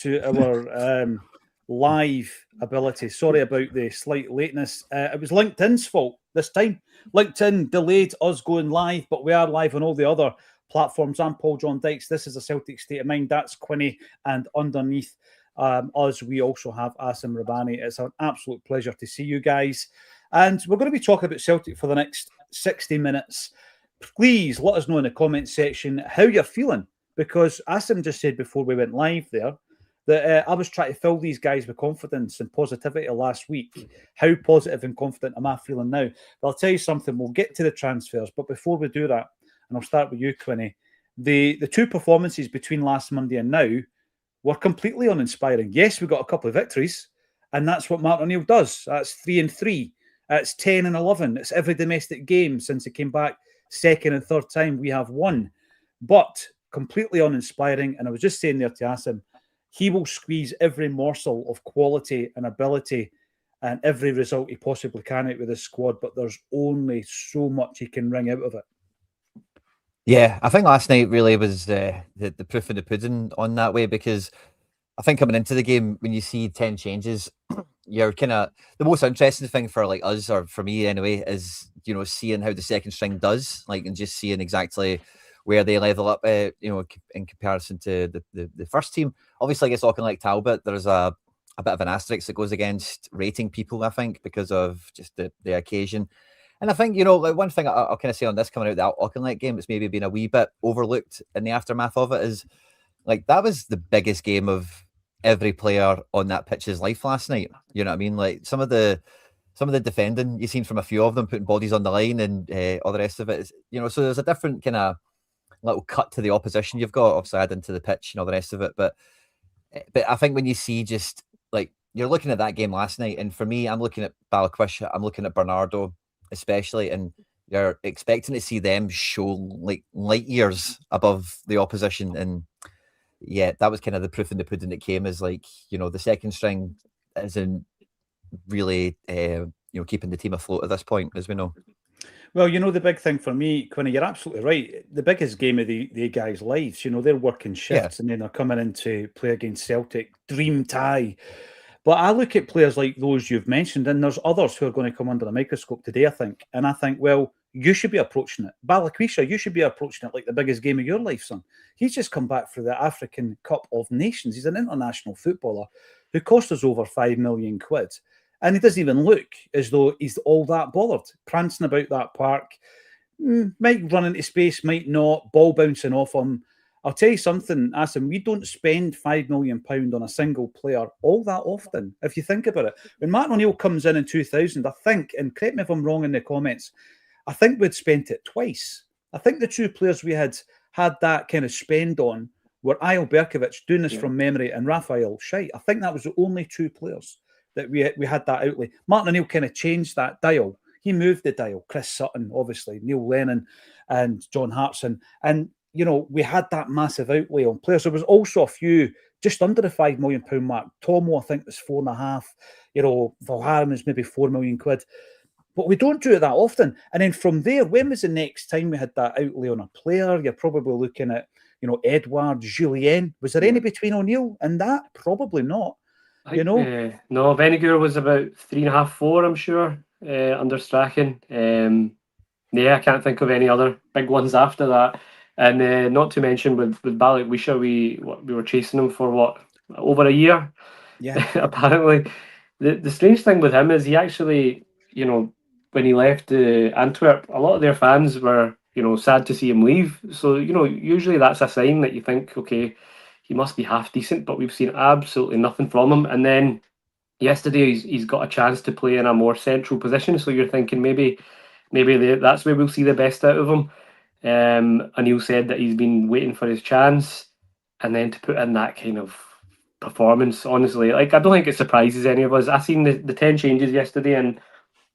to our live ability. Sorry about the slight lateness. It was LinkedIn's fault this time. LinkedIn delayed us going live, but we are live on all the other platforms. I'm Paul John Dykes. This is a Celtic State of Mind. That's Quinny. And underneath us, we also have Acsom Rabani. It's an absolute pleasure to see you guys. And we're going to be talking about Celtic for the next 60 minutes. Please let us know in the comment section how you're feeling, because Acsom just said before we went live there that I was trying to fill these guys with confidence and positivity last week. How positive and confident am I feeling now? But I'll tell you something, we'll get to the transfers, but before we do that, and I'll start with you, Quinny, the two performances between last Monday and now were completely uninspiring. Yes, we got a couple of victories, and that's what Martin O'Neill does. That's 3-3. It's 10-11. It's every domestic game since he came back second and third time we have won. But completely uninspiring. And I was just saying there to Acsom, he will squeeze every morsel of quality and ability and every result he possibly can out with his squad, but there's only so much he can wring out of it. Yeah, I think last night really was the proof of the pudding on that way, because I think coming into the game, when you see 10 changes, you're kind of, the most interesting thing for like us, or for me anyway, is, you know, seeing how the second string does, like, and just seeing exactly where they level up, you know, in comparison to the first team. Obviously, I guess talking like Talbot, there's a bit of an asterisk that goes against rating people, I think, because of just the occasion. And I think, you know, like one thing I'll kind of say on this coming out of the Auchinleck game, it's maybe been a wee bit overlooked in the aftermath of it, is like that was the biggest game of every player on that pitch's life last night. You know what I mean? Like some of the defending you've seen from a few of them, putting bodies on the line and all the rest of it is, you know, so there's a different kind of little cut to the opposition you've got, obviously adding to the pitch and all the rest of it. But I think when you see just like you're looking at that game last night, and for me, I'm looking at Balikwisha, I'm looking at Bernardo especially, and you're expecting to see them show like light years above the opposition. And yeah, that was kind of the proof in the pudding that came, is like, you know, the second string isn't really you know, keeping the team afloat at this point, as we know. Well, you know, the big thing for me, Quinny, you're absolutely right. The biggest game of the guys' lives, you know, they're working shifts and then they're coming in to play against Celtic, dream tie. But I look at players like those you've mentioned, and there's others who are going to come under a microscope today, I think. And I think, well, you should be approaching it. Balikwisha, you should be approaching it like the biggest game of your life, son. He's just come back for the African Cup of Nations. He's an international footballer who cost us over 5 million quid. And he doesn't even look as though he's all that bothered, prancing about that park. Might run into space, might not, ball bouncing off him. I'll tell you something, Acsom, we don't spend £5 million on a single player all that often, if you think about it. When Martin O'Neill comes in 2000, I think, and correct me if I'm wrong in the comments, I think we'd spent it twice. I think the two players we had that kind of spend on were Eyal Berkovic, doing this from memory, and Raphael Scheidt. I think that was the only two players that we had that outlay. Martin O'Neill kind of changed that dial. He moved the dial. Chris Sutton, obviously, Neil Lennon and John Hartson. And, you know, we had that massive outlay on players. There was also a few just under the £5 million mark. Tomo, I think, was 4.5. You know, Valharan is maybe 4 million quid. But we don't do it that often. And then from there, when was the next time we had that outlay on a player? You're probably looking at, you know, Edouard, Julien. Was there any between O'Neill and that? Probably not. You know? No, Venegoor was about 3.5, 4, I'm sure, under Strachan. I can't think of any other big ones after that. And not to mention with Balikwisha, we were chasing him for over a year. Yeah. Apparently, the strange thing with him is he actually, you know, when he left Antwerp, a lot of their fans were, you know, sad to see him leave. So, you know, usually that's a sign that you think, okay, he must be half decent, but we've seen absolutely nothing from him. And then yesterday, he's got a chance to play in a more central position. So you're thinking maybe that's where we'll see the best out of him. Anil said that he's been waiting for his chance, and then to put in that kind of performance, honestly, like, I don't think it surprises any of us. I seen the 10 changes yesterday, and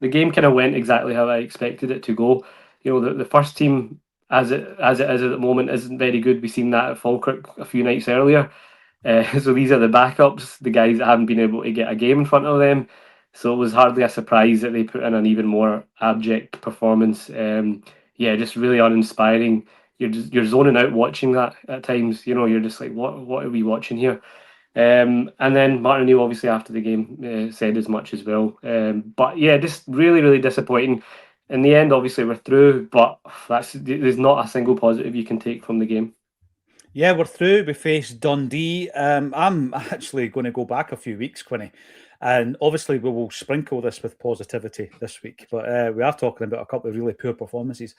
the game kind of went exactly how I expected it to go. You know, the first team, as it is at the moment, isn't very good. We've seen that at Falkirk a few nights earlier. So these are the backups, the guys that haven't been able to get a game in front of them. So it was hardly a surprise that they put in an even more abject performance. Just really uninspiring. You're zoning out watching that at times. You know, you're just like, what are we watching here? And then Martin O'Neill, obviously, after the game, said as much as well. But yeah, just really, really disappointing. In the end, obviously, we're through, but there's not a single positive you can take from the game. Yeah, we're through. We faced Dundee. I'm actually going to go back a few weeks, Quinny. And obviously, we will sprinkle this with positivity this week. But we are talking about a couple of really poor performances.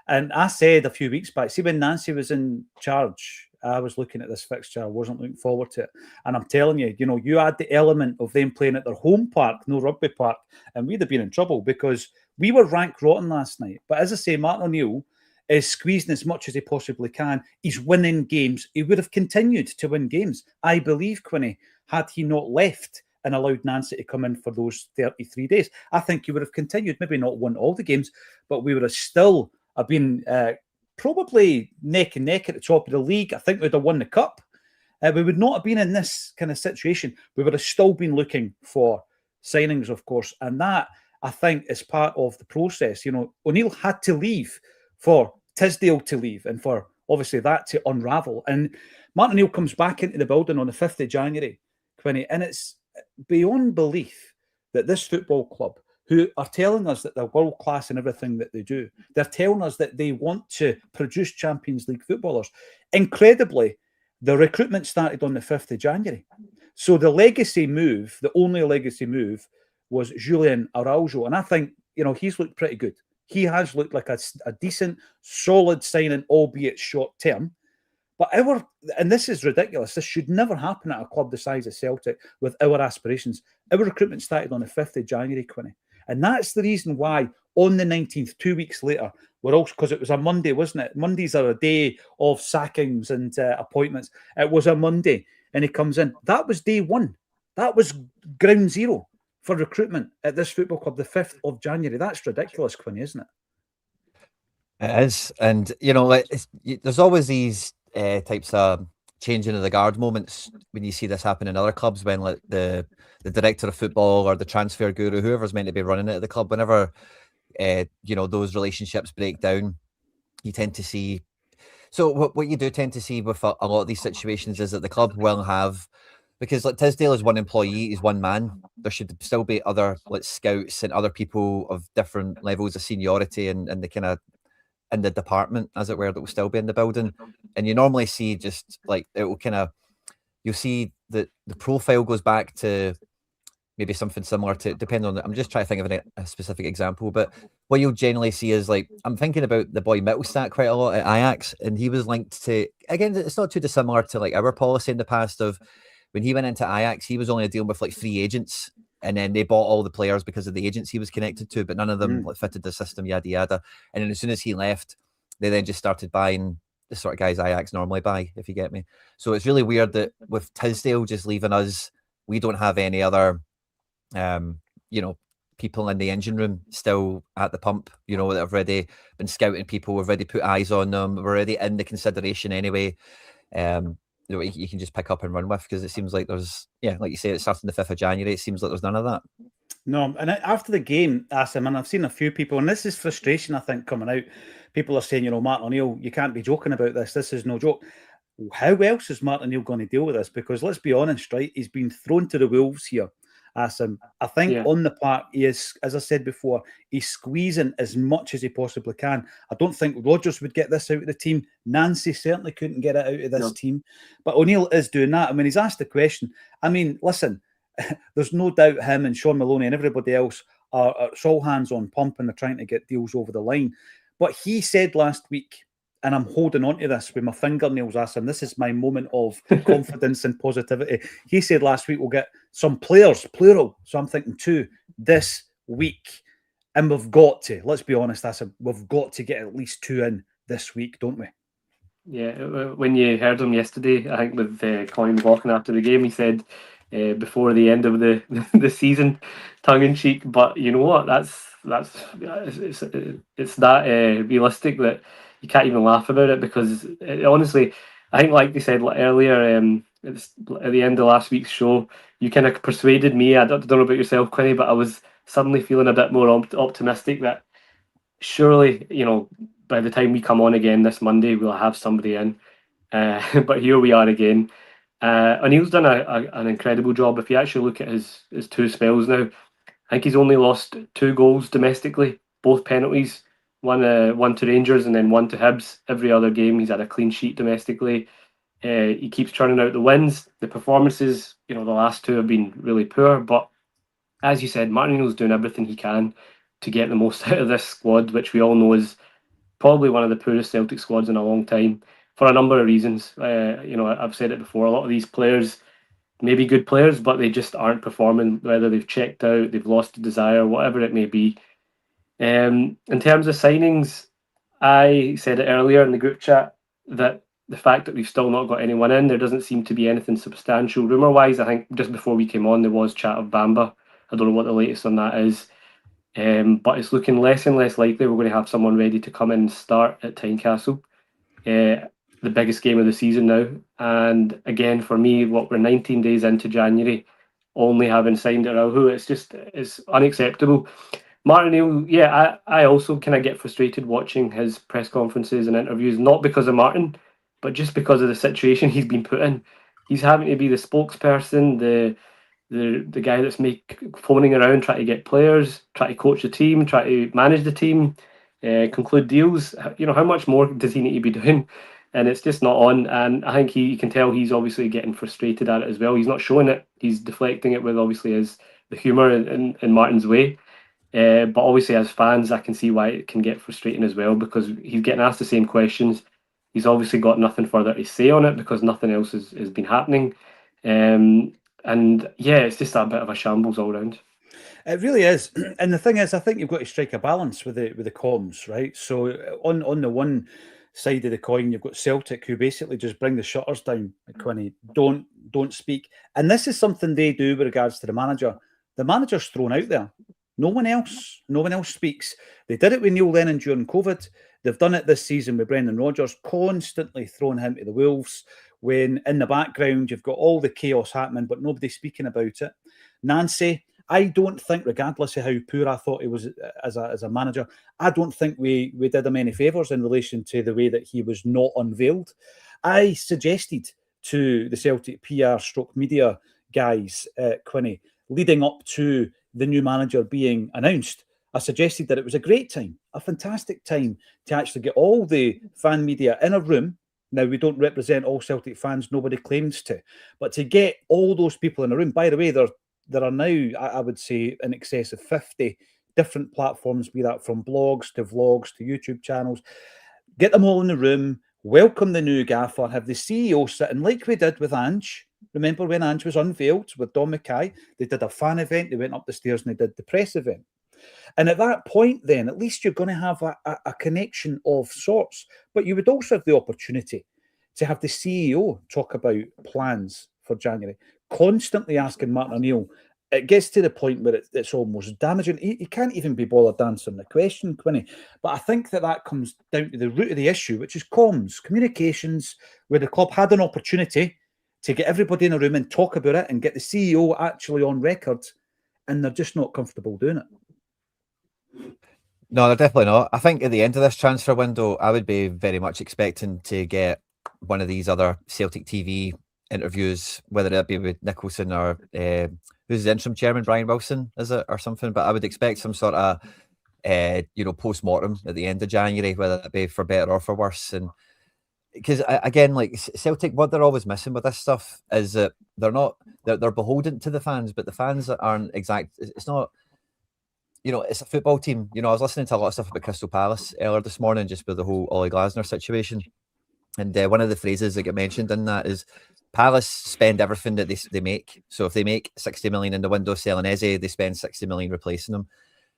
And I said a few weeks back, see, when Nancy was in charge, I was looking at this fixture. I wasn't looking forward to it. And I'm telling you, you add the element of them playing at their home park, no rugby park, and we'd have been in trouble because we were rank rotten last night. But as I say, Martin O'Neill is squeezing as much as he possibly can. He's winning games. He would have continued to win games, I believe, Quinny, had he not left and allowed Nancy to come in for those 33 days. I think he would have continued, maybe not won all the games, but we would have still been probably neck and neck at the top of the league. I think we'd have won the cup. We would not have been in this kind of situation. We would have still been looking for signings, of course. And that, I think, is part of the process. O'Neill had to leave for Tisdale to leave and for obviously that to unravel. And Martin O'Neill comes back into the building on the 5th of January, Quinny, and it's beyond belief that this football club, who are telling us that they're world class in everything that they do, they're telling us that they want to produce Champions League footballers. Incredibly, the recruitment started on the 5th of January. So the legacy move, the only legacy move, was Julian Araujo. And I think, he's looked pretty good. He has looked like a decent, solid signing, albeit short term. But and this is ridiculous, this should never happen at a club the size of Celtic with our aspirations. Our recruitment started on the 5th of January, Quinny. And that's the reason why on the 19th, 2 weeks later, we're also, because it was a Monday, wasn't it? Mondays are a day of sackings and appointments. It was a Monday and he comes in. That was day one. That was ground zero for recruitment at this football club, the 5th of January. That's ridiculous, Quinny, isn't it? It is. And, there's always these types of changing of the guard moments when you see this happen in other clubs, when like the director of football or the transfer guru, whoever's meant to be running it at the club, whenever, those relationships break down, you tend to see. So what you do tend to see with a lot of these situations is that the club will have, because like Tisdale is one employee, he's one man. There should still be other scouts and other people of different levels of seniority and the kind of in the department, as it were, that will still be in the building. And you normally see just like it will kind of, you'll see that the profile goes back to maybe something similar to, depending on I'm just trying to think of a specific example, but what you'll generally see is like, I'm thinking about the boy Mittelstadt quite a lot at Ajax, and he was linked to, again, it's not too dissimilar to like our policy in the past of, when he went into Ajax, he was only dealing with like 3 agents, and then they bought all the players because of the agents he was connected to, but none of them fitted the system, yada yada. And then as soon as he left, they then just started buying the sort of guys Ajax normally buy, if you get me. So it's really weird that with Tisdale just leaving us, we don't have any other, people in the engine room still at the pump, that have already been scouting people, we've already put eyes on them, we're already in the consideration anyway. You can just pick up and run with, because it seems like there's, like you say, it starts on the 5th of January. It seems like there's none of that. No, and after the game, Acsom, and I've seen a few people, and this is frustration, I think, coming out. People are saying, Martin O'Neill, you can't be joking about this. This is no joke. How else is Martin O'Neill going to deal with this? Because let's be honest, right? He's been thrown to the wolves here. Acsom, I think on the park, he is, as I said before, he's squeezing as much as he possibly can. I don't think Rodgers would get this out of the team. Nancy certainly couldn't get it out of this team. But O'Neill is doing that. I mean, he's asked the question. I mean, listen, there's no doubt him and Sean Maloney and everybody else are all hands on pump, and they're trying to get deals over the line. But he said last week, and I'm holding on to this with my fingernails, Acsom, this is my moment of confidence and positivity. He said last week we'll get some players, plural, so I'm thinking 2 this week. And we've got to, let's be honest, Acsom, we've got to get at least 2 in this week, don't we? Yeah, when you heard him yesterday, I think with Colin walking after the game, he said before the end of the season, tongue in cheek. But you know what? It's that realistic that you can't even laugh about it, because honestly, I think, like they said earlier, at the end of last week's show, you kind of persuaded me. I don't know about yourself, Quinny, but I was suddenly feeling a bit more optimistic that surely, by the time we come on again this Monday, we'll have somebody in. But here we are again. O'Neill's done an incredible job. If you actually look at his 2 spells now, I think he's only lost 2 goals domestically, both penalties. One to Rangers and then one to Hibs. Every other game he's had a clean sheet domestically. He keeps churning out the wins. The performances, the last 2 have been really poor. But as you said, Martin O'Neill's doing everything he can to get the most out of this squad, which we all know is probably one of the poorest Celtic squads in a long time for a number of reasons. I've said it before. A lot of these players may be good players, but they just aren't performing. Whether they've checked out, they've lost the desire, whatever it may be. In terms of signings, I said it earlier in the group chat that the fact that we've still not got anyone in, there doesn't seem to be anything substantial. Rumour-wise, I think just before we came on, there was chat of Bamba. I don't know what the latest on that is. But it's looking less and less likely we're going to have someone ready to come in and start at Tynecastle. The biggest game of the season now. And again, for me, we're 19 days into January, only having signed Araujo, it's unacceptable. Martin O'Neill, I also kind of get frustrated watching his press conferences and interviews, not because of Martin, but just because of the situation he's been put in. He's having to be the spokesperson, the guy that's phoning around, trying to get players, trying to coach the team, try to manage the team, conclude deals. How much more does he need to be doing? And it's just not on. And I think you can tell he's obviously getting frustrated at it as well. He's not showing it. He's deflecting it with obviously the humour in Martin's way. But obviously as fans, I can see why it can get frustrating as well, because he's getting asked the same questions. He's obviously got nothing further to say on it because nothing else has been happening. And it's just a bit of a shambles all round. It really is. And the thing is, I think you've got to strike a balance with the comms, right? So on the one side of the coin, you've got Celtic, who basically just bring the shutters down, Quinny. Don't speak. And this is something they do with regards to the manager. The manager's thrown out there. No one else speaks. They did it with Neil Lennon during COVID. They've done it this season with Brendan Rodgers, constantly throwing him to the wolves, when in the background you've got all the chaos happening, but nobody speaking about it. Nancy, I don't think, regardless of how poor I thought he was as a manager, I don't think we did him any favours in relation to the way that he was not unveiled. I suggested to the Celtic PR/media guys, Quinny, leading up to the new manager being announced, I suggested that it was a great time, a fantastic time to actually get all the fan media in a room. Now, we don't represent all Celtic fans, nobody claims to, but to get all those people in a room. By the way, there are now, I would say, in excess of 50 different platforms, be that from blogs to vlogs to YouTube channels. Get them all in the room, welcome the new gaffer, have the CEO sitting like we did with Ange. Remember when Ange was unveiled with Don Mackay? They did a fan event, they went up the stairs and they did the press event. And at that point, then, at least you're going to have a connection of sorts. But you would also have the opportunity to have the CEO talk about plans for January, constantly asking Martin O'Neill. It gets to the point where it's almost damaging. He can't even be bothered answering the question, Quinny. But I think that comes down to the root of the issue, which is comms, communications, where the club had an opportunity to get everybody in a room and talk about it and get the CEO actually on record, and they're just not comfortable doing it. No, they're definitely not. I think at the end of this transfer window, I would be very much expecting to get one of these other Celtic TV interviews, whether it be with Nicholson or who's the interim chairman, Brian Wilson, is it, or something. But I would expect some sort of post-mortem at the end of January, whether that be for better or for worse. And because again, like Celtic, what they're always missing with this stuff is that they're beholden to the fans, but the fans aren't exact. It's not. It's a football team. I was listening to a lot of stuff about Crystal Palace earlier this morning, just with the whole Ollie Glasner situation. And one of the phrases that get mentioned in that is Palace spend everything that they make. So if they make 60 million in the window selling Eze, they spend 60 million replacing them.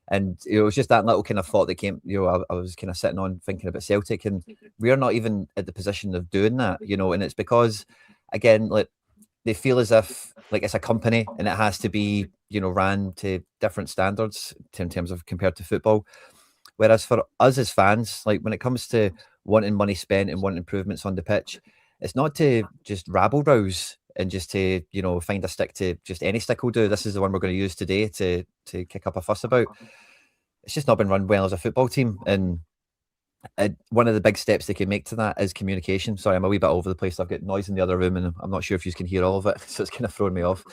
And it was just that little kind of thought that came, I was kind of sitting on thinking about Celtic, and we're not even at the position of doing that, and it's because, again, like, they feel as if like it's a company and it has to be, ran to different standards in terms of compared to football. Whereas for us as fans, like when it comes to wanting money spent and wanting improvements on the pitch, it's not to just rabble rouse and just to, find a stick to just any stick will do. This is the one we're going to use today to kick up a fuss about. It's just not been run well as a football team. And one of the big steps they can make to that is communication. Sorry, I'm a wee bit all over the place. I've got noise in the other room, and I'm not sure if you can hear all of it, so it's kind of throwing me off.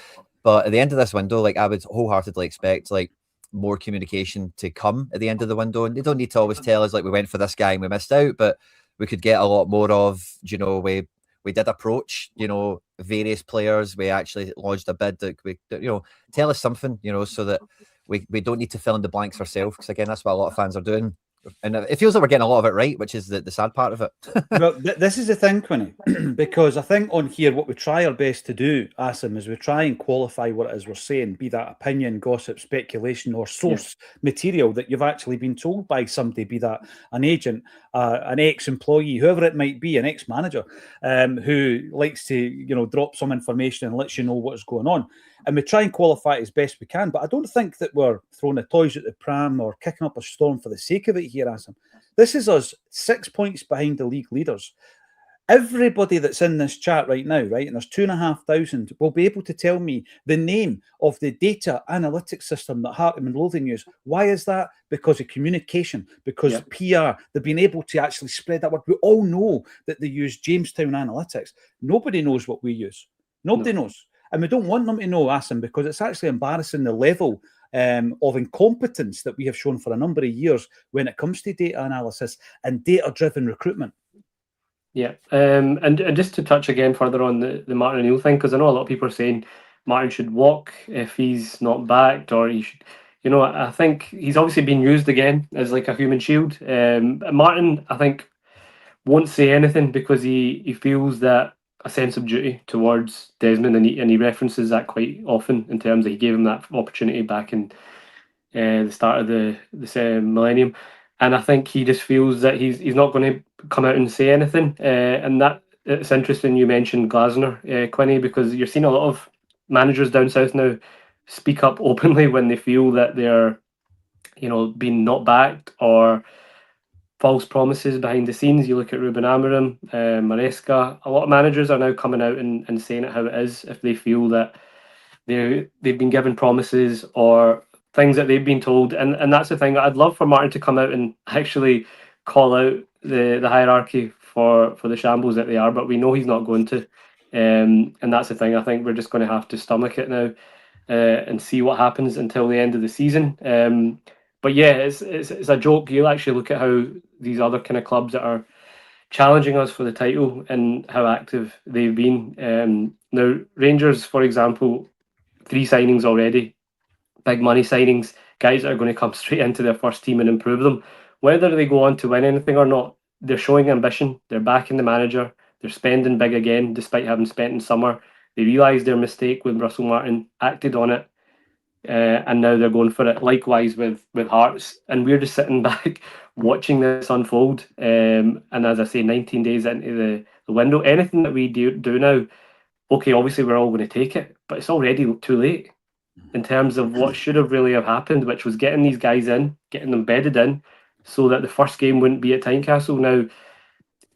But at the end of this window, like, I would wholeheartedly expect like more communication to come at the end of the window, and they don't need to always tell us like we went for this guy and we missed out, but we could get a lot more of, you know, we did approach, you know, various players. We actually lodged a bid that we, you know, tell us something, you know, so that we don't need to fill in the blanks ourselves, because again, that's what a lot of fans are doing. And it feels like we're getting a lot of it right, which is the sad part of it. Well, this is the thing, Quinny, because I think on here, what we try our best to do, Acsom, is we try and qualify what it is we're saying, be that opinion, gossip, speculation, or source material that you've actually been told by somebody, be that an agent, an ex-employee, whoever it might be, an ex-manager, who likes to, you know, drop some information and lets you know what's going on. And we try and qualify it as best we can. But I don't think that we're throwing the toys at the pram or kicking up a storm for the sake of it here, Acsom. This is us 6 points behind the league leaders. Everybody that's in this chat right now, right, and there's 2,500, will be able to tell me the name of the data analytics system that Heart and Midlothian use. Why is that? Because of communication, because of PR. They've been able to actually spread that word. We all know that they use Jamestown Analytics. Nobody knows what we use. Nobody knows. And we don't want them to know, Acsom, because it's actually embarrassing the level of incompetence that we have shown for a number of years when it comes to data analysis and data-driven recruitment. Yeah, and just to touch again further on the Martin O'Neill thing, because I know a lot of people are saying Martin should walk if he's not backed, or he should, you know, I think he's obviously been used again as like a human shield. Martin, I think, won't say anything because he feels that a sense of duty towards Desmond, and he references that quite often in terms of he gave him that opportunity back in the start of the millennium, and I think he just feels that he's not going to come out and say anything. And that it's interesting you mentioned Glasner, Quinny, because you're seeing a lot of managers down south now speak up openly when they feel that they're, you know, being not backed or false promises behind the scenes. You look at Ruben Amorim, Maresca. A lot of managers are now coming out and saying it how it is if they feel that they've been given promises or things that they've been told. And that's the thing. I'd love for Martin to come out and actually call out the hierarchy for the shambles that they are, but we know he's not going to. And that's the thing. I think we're just going to have to stomach it now and see what happens until the end of the season. But yeah, it's a joke. You'll actually look at how these other kind of clubs that are challenging us for the title and how active they've been. Now, Rangers, for example, 3 signings already, big money signings, guys that are going to come straight into their first team and improve them. Whether they go on to win anything or not, they're showing ambition. They're backing the manager. They're spending big again, despite having spent in summer. They realised their mistake with Russell Martin, acted on it, and now they're going for it. Likewise with Hearts, and we're just sitting back watching this unfold. And as I say, 19 days into the window, anything that we do now, okay, obviously we're all going to take it, but it's already too late in terms of what should have really have happened, which was getting these guys in, getting them bedded in, so that the first game wouldn't be at Tynecastle. Now,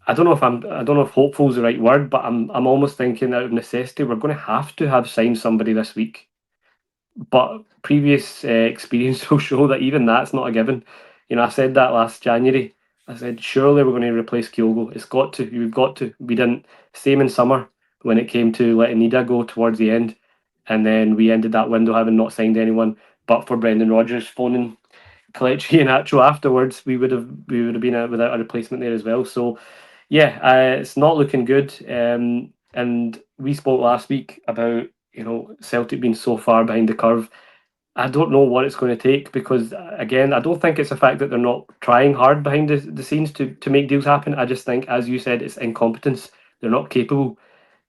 I don't know if hopeful is the right word, but I'm almost thinking out of necessity we're going to have signed somebody this week. But previous experience will show that even that's not a given. You know, I said that last January. I said, surely we're going to replace Kyogo. It's got to. We've got to. We didn't. Same in summer when it came to letting Nida go towards the end. And then we ended that window having not signed anyone. But for Brendan Rodgers phoning Kelechi and Acho afterwards, we would have been without a replacement there as well. So, yeah, it's not looking good. And we spoke last week about, you know, Celtic being so far behind the curve. I don't know what it's going to take because, again, I don't think it's the fact that they're not trying hard behind the scenes to make deals happen. I just think, as you said, it's incompetence. They're not capable.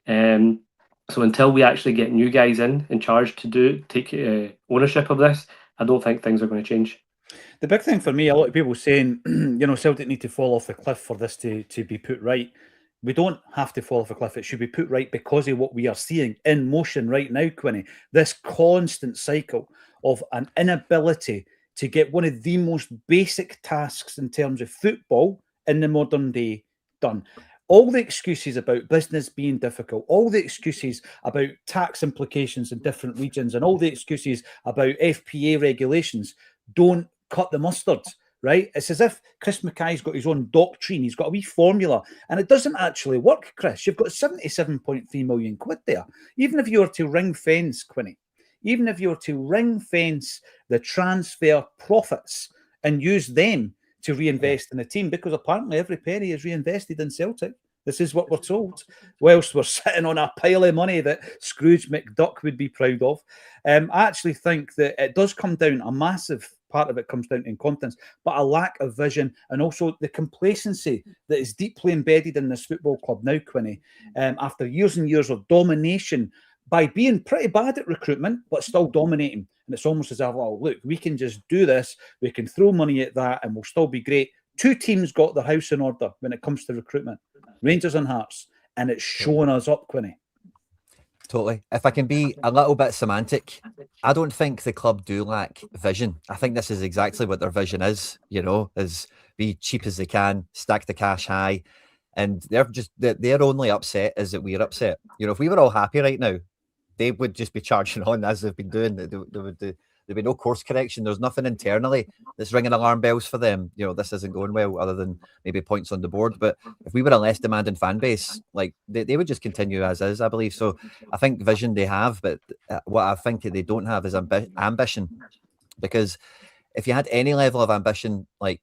So until we actually get new guys in charge to take ownership of this, I don't think things are going to change. The big thing for me, a lot of people saying, you know, Celtic need to fall off the cliff for this to be put right. We don't have to fall off a cliff. It should be put right because of what we are seeing in motion right now, Quinny. This constant cycle of an inability to get one of the most basic tasks in terms of football in the modern day done. All the excuses about business being difficult, all the excuses about tax implications in different regions, and all the excuses about FPA regulations don't cut the mustard right? It's as if Chris Mackay's got his own doctrine. He's got a wee formula, and it doesn't actually work, Chris. You've got 77.3 million quid there. Even if you were to ring fence, Quinny, even if you were to ring fence the transfer profits and use them to reinvest in the team, because apparently every penny is reinvested in Celtic. This is what we're told. Whilst we're sitting on a pile of money that Scrooge McDuck would be proud of. I actually think that it does come down, a massive part of it comes down to incompetence, but a lack of vision and also the complacency that is deeply embedded in this football club now, Quinny, after years and years of domination by being pretty bad at recruitment, but still dominating. And it's almost as if, oh, look, we can just do this, we can throw money at that, and we'll still be great. Two teams got their house in order when it comes to recruitment, Rangers and Hearts, and it's showing us up, Quinny. Totally. If I can be a little bit semantic, I don't think the club do lack vision. I think this is exactly what their vision is, is be cheap as they can, stack the cash high. And their only upset is that we're upset. If we were all happy right now, they would just be charging on as they've been doing. There'd be no course correction. There's nothing internally that's ringing alarm bells for them. This isn't going well, other than maybe points on the board. But if we were a less demanding fan base, like they would just continue as is, I believe. So I think vision they have, but what I think they don't have is ambition. Because if you had any level of ambition, like,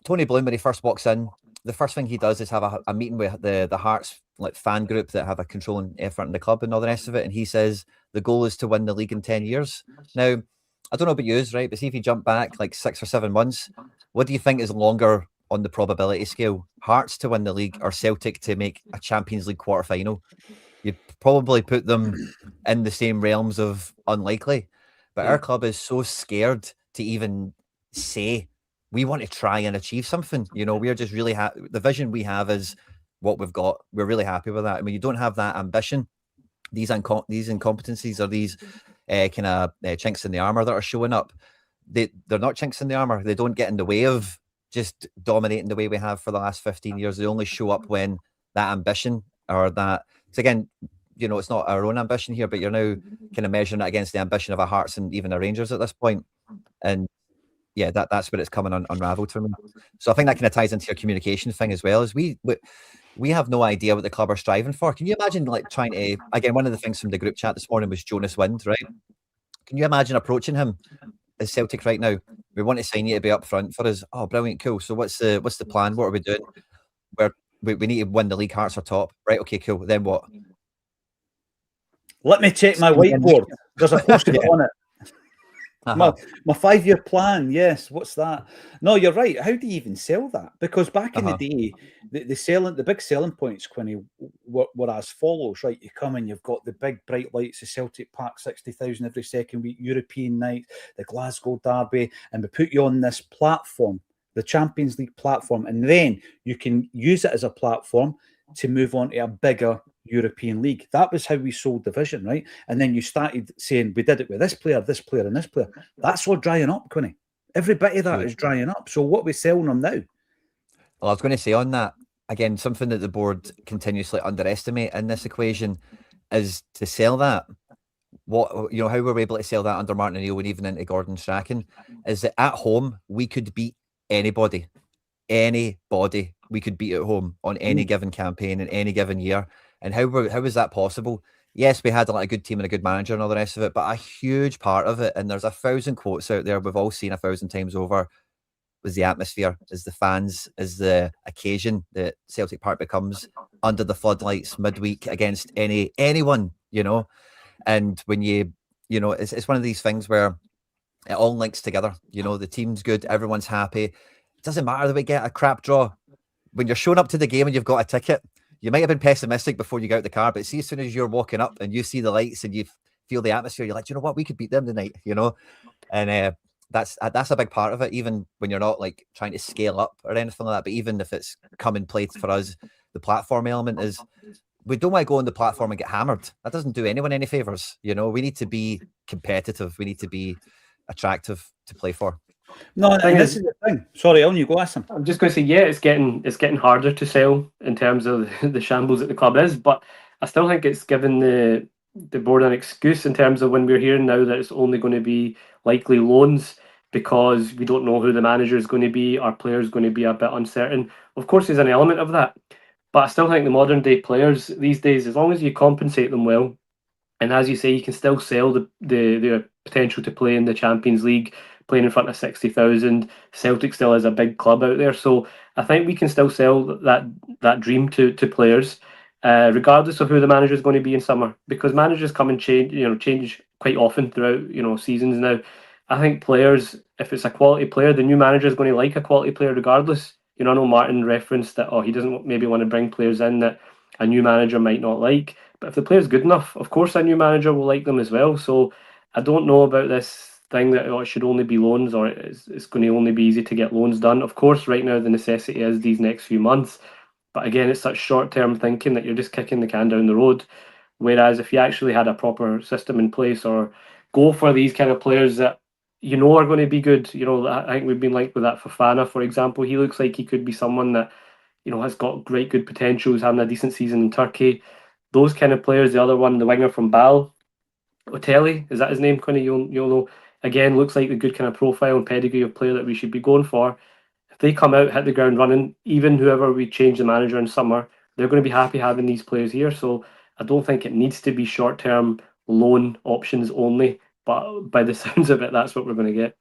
Tony Bloom, when he first walks in, the first thing he does is have a meeting with the Hearts fan group that have a controlling effort in the club and all the rest of it. And he says the goal is to win the league in 10 years. Now, I don't know about you, right? But see if you jump back like 6 or 7 months, what do you think is longer on the probability scale? Hearts to win the league or Celtic to make a Champions League quarter-final? You'd probably put them in the same realms of unlikely. But our club is so scared to even say we want to try and achieve something. We're just really the vision we have is what we've got. We're really happy with that. I mean, you don't have that ambition. These incompetencies or these kind of chinks in the armor that are showing up. They're not chinks in the armor. They don't get in the way of just dominating the way we have for the last 15 years. They only show up when that ambition or that. So again, it's not our own ambition here, but you're now kind of measuring it against the ambition of a Hearts and even a Rangers at this point. And yeah, that's where it's coming unraveled for me. So I think that kind of ties into your communication thing as well. As we have no idea what the club are striving for. Can you imagine trying to, again, one of the things from the group chat this morning was Jonas Wind, right? Can you imagine approaching him as Celtic right now? We want to sign you to be up front for us. Oh, brilliant, cool. So what's the plan? What are we doing? We need to win the league. Hearts are top, right? Okay, cool. Then what? Let me check my whiteboard. There's a post-it on it. My 5-year plan, yes. What's that? No, you're right. How do you even sell that? Because back in the day, the big selling points, Quinny, were as follows, right? You come in, you've got the big bright lights of Celtic Park, 60,000 every second week, European night, the Glasgow Derby, and we put you on this platform, the Champions League platform, and then you can use it as a platform to move on to a bigger European league. That was how we sold the vision, right? And then you started saying we did it with this player, and this player. That's all drying up, Quinny. Every bit of that is drying up. So what are we selling them now? Well, I was going to say on that, again, something that the board continuously underestimate in this equation is to sell that. How we're able to sell that under Martin O'Neill and even into Gordon Strachan is that at home we could beat anybody. We could beat at home on any given campaign in any given year. And how is that possible? Yes, we had a good team and a good manager and all the rest of it, but a huge part of it, and there's 1,000 quotes out there we've all seen 1,000 times over, was the atmosphere, is the fans, is the occasion that Celtic Park becomes under the floodlights midweek against anyone, And when it's one of these things where it all links together. The team's good, everyone's happy. It doesn't matter that we get a crap draw. When you're showing up to the game and you've got a ticket, you might have been pessimistic before you get out the car, but see, as soon as you're walking up and you see the lights and you feel the atmosphere, you're like, you know what, we could beat them tonight, And that's a big part of it, even when you're not trying to scale up or anything like that. But even if it's commonplace for us, the platform element is we don't want to go on the platform and get hammered. That doesn't do anyone any favors. We need to be competitive. We need to be attractive to play for. No, and this is the thing. Sorry, on you go, Acsom. I'm just going to say, yeah, it's getting harder to sell in terms of the shambles that the club is, but I still think it's given the board an excuse in terms of when we're hearing now that it's only going to be likely loans. because we don't know who the manager is going to be, our player is going to be a bit uncertain. Of course, there's an element of that, but I still think the modern day players these days, as long as you compensate them well, and as you say, you can still sell the potential to play in the Champions League, playing in front of 60,000. Celtic still is a big club out there, so I think we can still sell that dream to players, regardless of who the manager is going to be in summer, because managers come and change quite often throughout seasons now. I think players, if it's a quality player, the new manager is going to like a quality player regardless. I know Martin referenced that he doesn't maybe want to bring players in that a new manager might not like. But if the player's good enough, of course a new manager will like them as well. So I don't know about this thing that it should only be loans, or it's going to only be easy to get loans done. Of course, right now the necessity is these next few months. But again, it's such short-term thinking that you're just kicking the can down the road. Whereas if you actually had a proper system in place, or go for these kind of players that are going to be good. I think we've been linked with that for Fofana, for example. He looks like he could be someone that has got great good potential. He's having a decent season in Turkey. Those kind of players. The other one, the winger from Bal, Otelli, is that his name? Kind of, you'll know. Again, looks like the good kind of profile and pedigree of player that we should be going for. If they come out, hit the ground running, even whoever we change the manager in summer, they're going to be happy having these players here. So I don't think it needs to be short-term loan options only. But by the sounds of it, that's what we're going to get.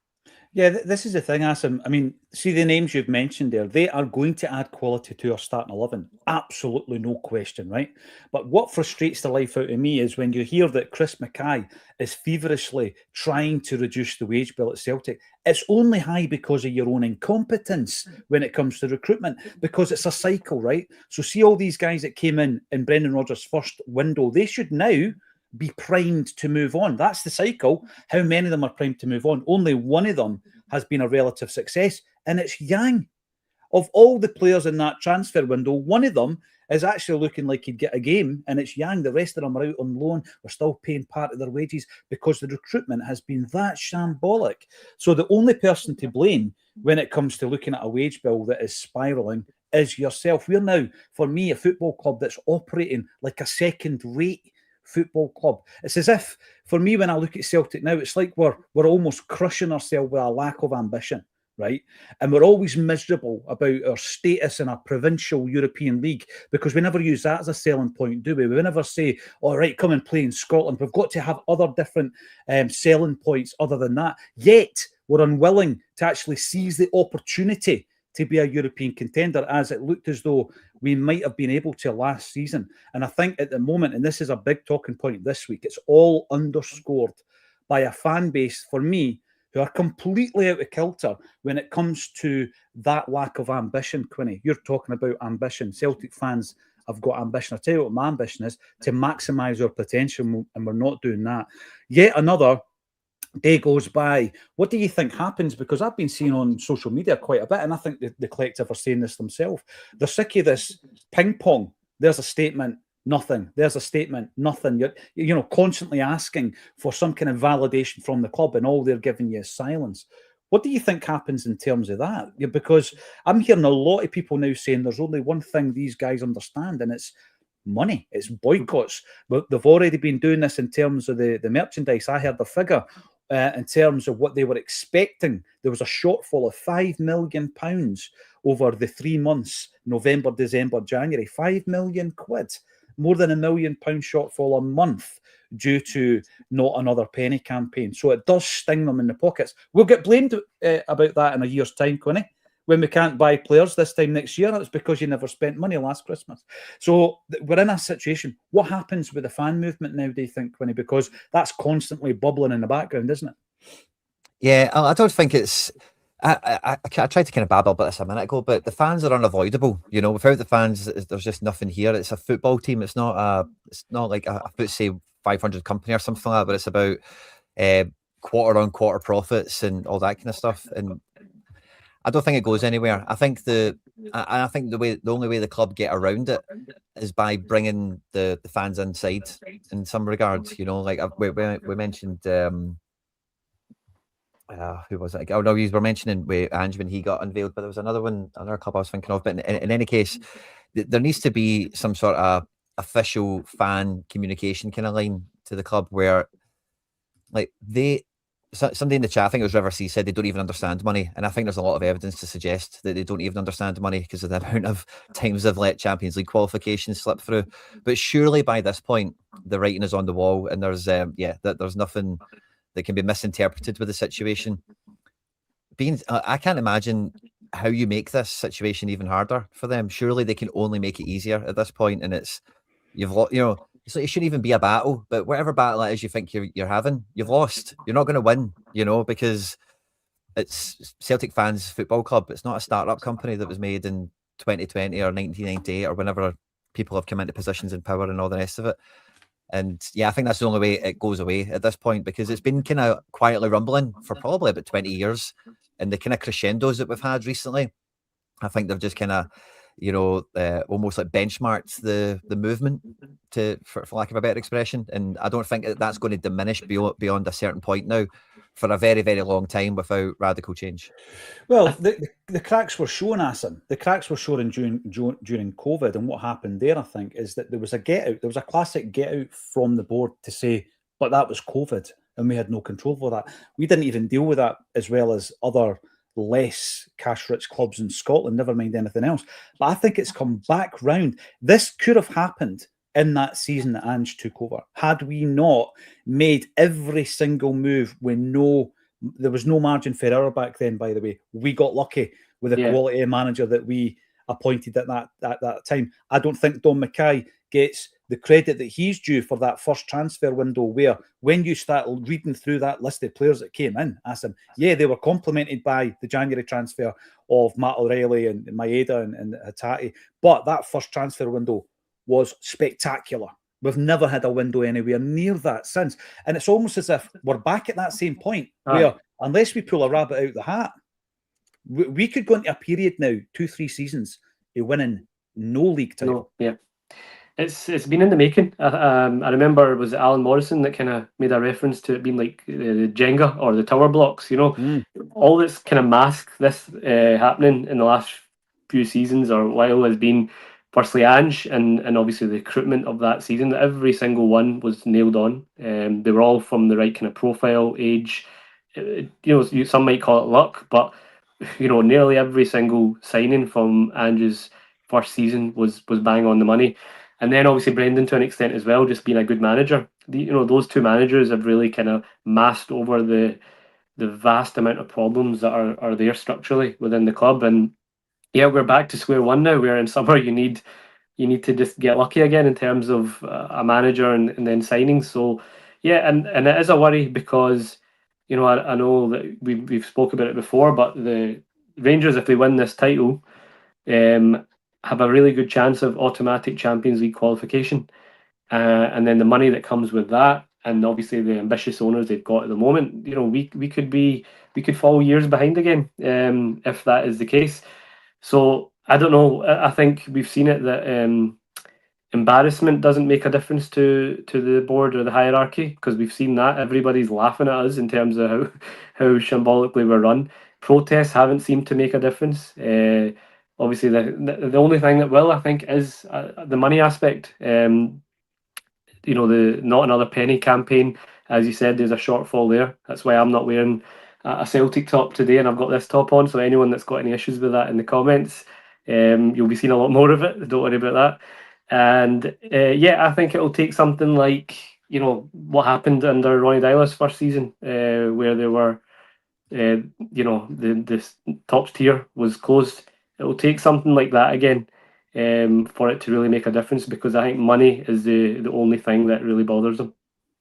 Yeah, this is the thing, Acsom. I mean, see the names you've mentioned there, they are going to add quality to our starting 11. Absolutely no question, right? But what frustrates the life out of me is when you hear that Chris Mackay is feverishly trying to reduce the wage bill at Celtic. It's only high because of your own incompetence when it comes to recruitment, because it's a cycle, right? So see all these guys that came in Brendan Rodgers' first window, they should now be primed to move on. That's the cycle. How many of them are primed to move on? Only one of them has been a relative success, and it's Yang. Of all the players in that transfer window, one of them is actually looking like he'd get a game, and it's Yang. The rest of them are out on loan. We're still paying part of their wages because the recruitment has been that shambolic. So the only person to blame when it comes to looking at a wage bill that is spiralling is yourself. We're now, for me, a football club that's operating like a second-rate football club. It's as if, for me, when I look at Celtic now, it's like we're almost crushing ourselves with a lack of ambition, right? And we're always miserable about our status in a provincial European league, because we never use that as a selling point, do we? We never say, all right, come and play in Scotland. We've got to have other different selling points other than that. Yet we're unwilling to actually seize the opportunity to be a European contender, as it looked as though we might have been able to last season. And I think at the moment, and this is a big talking point this week, it's all underscored by a fan base, for me, who are completely out of kilter when it comes to that lack of ambition, Quinny. You're talking about ambition. Celtic fans have got ambition. I'll tell you what my ambition is, to maximise our potential, and we're not doing that. Yet another day goes by. What do you think happens? Because I've been seeing on social media quite a bit, and I think the collective are saying this themselves. They're sick of this ping pong. There's a statement, nothing. There's a statement, nothing. You're constantly asking for some kind of validation from the club, and all they're giving you is silence. What do you think happens in terms of that? Because I'm hearing a lot of people now saying there's only one thing these guys understand, and it's money. It's boycotts. But they've already been doing this in terms of the merchandise. I heard the figure in terms of what they were expecting. There was a shortfall of £5 million over the 3 months, November, December, January. £5 million, more than £1 million shortfall a month due to not another penny campaign. So it does sting them in the pockets. We'll get blamed about that in a year's time, Quinny, when we can't buy players this time next year. It's because you never spent money last Christmas. So we're in a situation. What happens with the fan movement now, do you think, Quinny? Because that's constantly bubbling in the background, isn't it? Yeah, I don't think it's... I tried to kind of babble about this a minute ago, but the fans are unavoidable. Without the fans, there's just nothing here. It's a football team. It's not like a FTSE 500 company or something like that, but it's about quarter-on-quarter profits and all that kind of stuff. And I don't think it goes anywhere. I think the only way the club get around it is by bringing the fans inside in some regards. Like we mentioned, who was it? Oh no, we were mentioning with Ange when he got unveiled, but there was another club I was thinking of. But in any case, there needs to be some sort of official fan communication kind of line to the club where, like, somebody in the chat, I think it was River C, said they don't even understand money, and I think there's a lot of evidence to suggest that they don't even understand money because of the amount of times they've let Champions League qualifications slip through. But surely by this point, the writing is on the wall, and there's there's nothing that can be misinterpreted with the situation. I can't imagine how you make this situation even harder for them. Surely they can only make it easier at this point, and it's so it shouldn't even be a battle, but whatever battle it is you think you're having, you've lost. You're not going to win, because it's Celtic Fans Football Club. It's not a startup company that was made in 2020 or 1998 or whenever people have come into positions in power and all the rest of it. And yeah, I think that's the only way it goes away at this point, because it's been kind of quietly rumbling for probably about 20 years. And the kind of crescendos that we've had recently, I think they've just kind of, almost like benchmarked the movement for lack of a better expression. And I don't think that's going to diminish beyond a certain point now for a very, very long time without radical change. Well, the cracks were shown, Acsom. The cracks were shown during COVID, and what happened there, I think, is that there was a get out. There was a classic get out from the board to say, but that was COVID, and we had no control over that. We didn't even deal with that as well as other less cash-rich clubs in Scotland, never mind anything else. But I think it's come back round. This could have happened in that season that Ange took over, had we not made every single move there was no margin for error back then, by the way. We got lucky with the quality of manager that we appointed at that time. I don't think Don Mackay gets the credit that he's due for that first transfer window, where when you start reading through that list of players that came in, they were complemented by the January transfer of Matt O'Reilly and Maeda and Hatate. But that first transfer window was spectacular. We've never had a window anywhere near that since. And it's almost as if we're back at that same point where, unless we pull a rabbit out the hat, we could go into a period now, 2-3 seasons, of winning no league title. No, yeah. It's been in the making. I remember it was Alan Morrison that kind of made a reference to it being like the Jenga or the tower blocks, All this kind of mask this happening in the last few seasons or while has been firstly Ange and obviously the recruitment of that season. Every single one was nailed on. They were all from the right kind of profile, age. Some might call it luck, but nearly every single signing from Ange's first season was bang on the money. And then obviously Brendan to an extent as well, just being a good manager. Those two managers have really kind of masked over the vast amount of problems that are there structurally within the club. And yeah, we're back to square one now, where in summer you need to just get lucky again in terms of a manager and then signings. So yeah, and it is a worry because I know that we've spoke about it before, but the Rangers, if they win this title, have a really good chance of automatic Champions League qualification, and then the money that comes with that, and obviously the ambitious owners they've got at the moment. We could fall years behind again if that is the case. So I don't know. I think we've seen it that embarrassment doesn't make a difference to the board or the hierarchy, because we've seen that everybody's laughing at us in terms of how shambolically we're run. Protests haven't seemed to make a difference. Obviously, the only thing that will, I think, is the money aspect. The Not Another Penny campaign, as you said, there's a shortfall there. That's why I'm not wearing a Celtic top today, and I've got this top on. So anyone that's got any issues with that in the comments, you'll be seeing a lot more of it. Don't worry about that. And I think it'll take something like what happened under Ronnie Dyler's first season, where there were the top tier was closed. It'll take something like that again for it to really make a difference, because I think money is the only thing that really bothers them.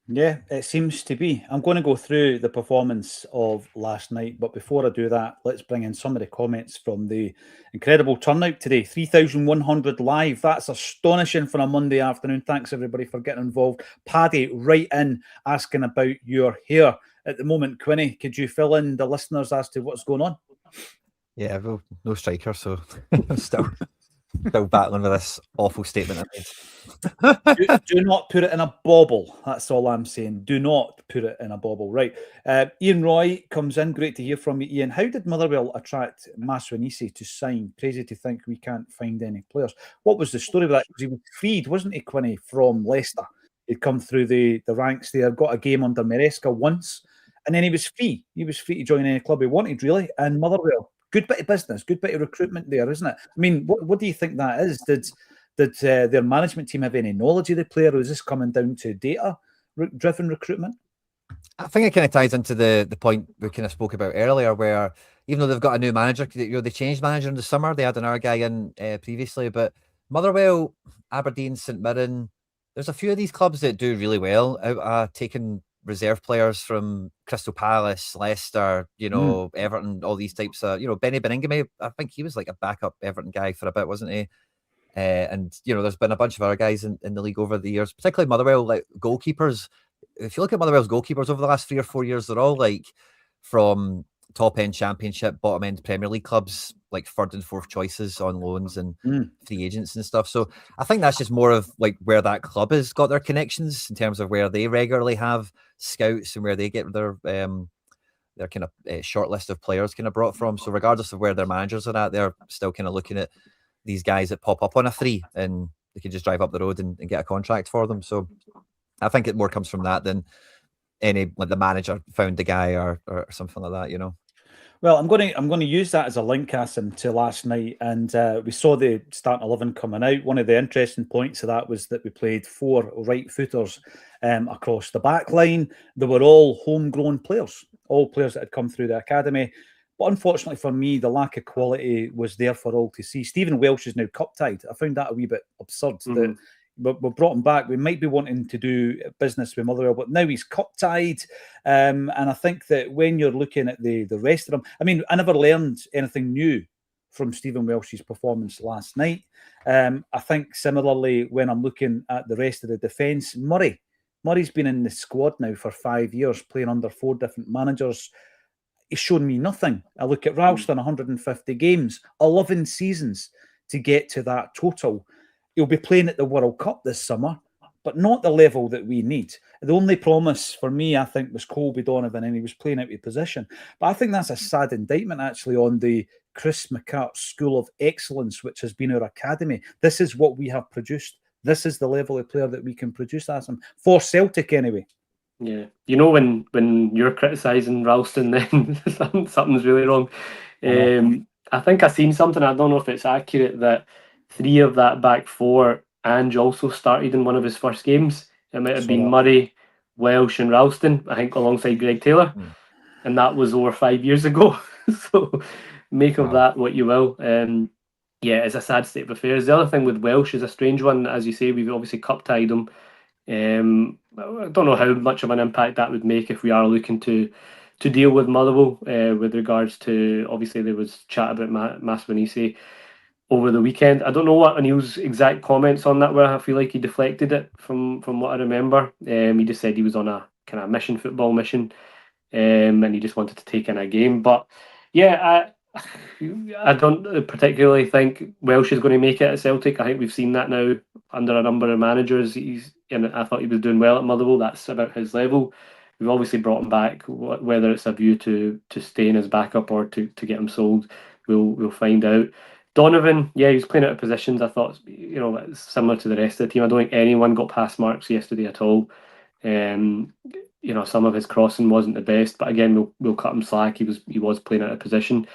Yeah, it seems to be. I'm going to go through the performance of last night, but before I do that, let's bring in some of the comments from the incredible turnout today. 3,100 live. That's astonishing for a Monday afternoon. Thanks, everybody, for getting involved. Paddy, right in, asking about your hair at the moment. Quinny, could you fill in the listeners as to what's going on? Yeah, well, no striker, so still battling with this awful statement I made. do not put it in a bauble. That's all I'm saying. Do not put it in a bauble. Right. Ian Roy comes in. Great to hear from you, Ian. How did Motherwell attract Maswanisi to sign? Crazy to think we can't find any players. What was the story of that? Because he was freed, wasn't he, Quinny, from Leicester? He'd come through the ranks there, got a game under Maresca once, and then he was free. He was free to join any club he wanted, really. And Motherwell, good bit of business, good bit of recruitment there, isn't it? I mean, what do you think that is? Did their management team have any knowledge of the player, or is this coming down to data-driven recruitment? I think it kind of ties into the point we kind of spoke about earlier, where even though they've got a new manager, they changed manager in the summer. They had another guy in previously, but Motherwell, Aberdeen, St Mirren, there's a few of these clubs that do really well out taking reserve players from Crystal Palace, Leicester, Everton, all these types of, Benny Beningame, I think he was like a backup Everton guy for a bit, wasn't he? And there's been a bunch of other guys in the league over the years, particularly Motherwell, like goalkeepers. If you look at Motherwell's goalkeepers over the last 3 or 4 years, they're all like from top end Championship, bottom end Premier League clubs, like third and fourth choices on loans and free agents and stuff. So I think that's just more of like where that club has got their connections in terms of where they regularly have scouts and where they get their kind of short list of players kind of brought from. So regardless of where their managers are at, they're still kind of looking at these guys that pop up on a free and they can just drive up the road and get a contract for them. So I think it more comes from that than any like the manager found the guy or something like that, Well, I'm going to use that as a link, Acsom, to last night, and we saw the starting 11 coming out. One of the interesting points of that was that we played 4 right footers across the back line. They were all homegrown players, all players that had come through the academy. But unfortunately for me, the lack of quality was there for all to see. Stephen Welsh is now cup-tied. I found that a wee bit absurd that we brought him back. We might be wanting to do business with Motherwell, but now he's cup-tied. And I think that when you're looking at the rest of them, I mean, I never learned anything new from Stephen Welsh's performance last night. I think similarly, when I'm looking at the rest of the defence, Murray's been in the squad now for 5 years, playing under 4 different managers. He's shown me nothing. I look at Ralston, 150 games, 11 seasons to get to that total. He'll be playing at the World Cup this summer, but not the level that we need. The only promise for me, I think, was Colby Donovan, and he was playing out of position. But I think that's a sad indictment, actually, on the Chris McCart School of Excellence, which has been our academy. This is what we have produced. This is the level of player that we can produce, Acsom, for Celtic anyway. Yeah, when you're criticising Ralston, then something's really wrong. I think I've seen something, I don't know if it's accurate, that 3 of that back 4, Ange also started in one of his first games. It might have been Murray, Welsh and Ralston, I think, alongside Greg Taylor. And that was over 5 years ago. So make of that what you will. Yeah, it's a sad state of affairs. The other thing with Welsh is a strange one. As you say, we've obviously cup-tied him. I don't know how much of an impact that would make if we are looking to deal with Motherwell with regards to, obviously there was chat about Maswanisi over the weekend. I don't know what Anil's exact comments on that were. I feel like he deflected it from what I remember. He just said he was on a kind of football mission, and he just wanted to take in a game. But yeah, I don't particularly think Welsh is going to make it at Celtic. I think we've seen that now under a number of managers. I thought he was doing well at Motherwell. That's about his level. We've obviously brought him back. Whether it's a view to stay in as backup or to get him sold, we'll find out. Donovan, yeah, he was playing out of positions. I thought, similar to the rest of the team. I don't think anyone got past marks yesterday at all. Some of his crossing wasn't the best, but again, we'll cut him slack. He was playing out of position.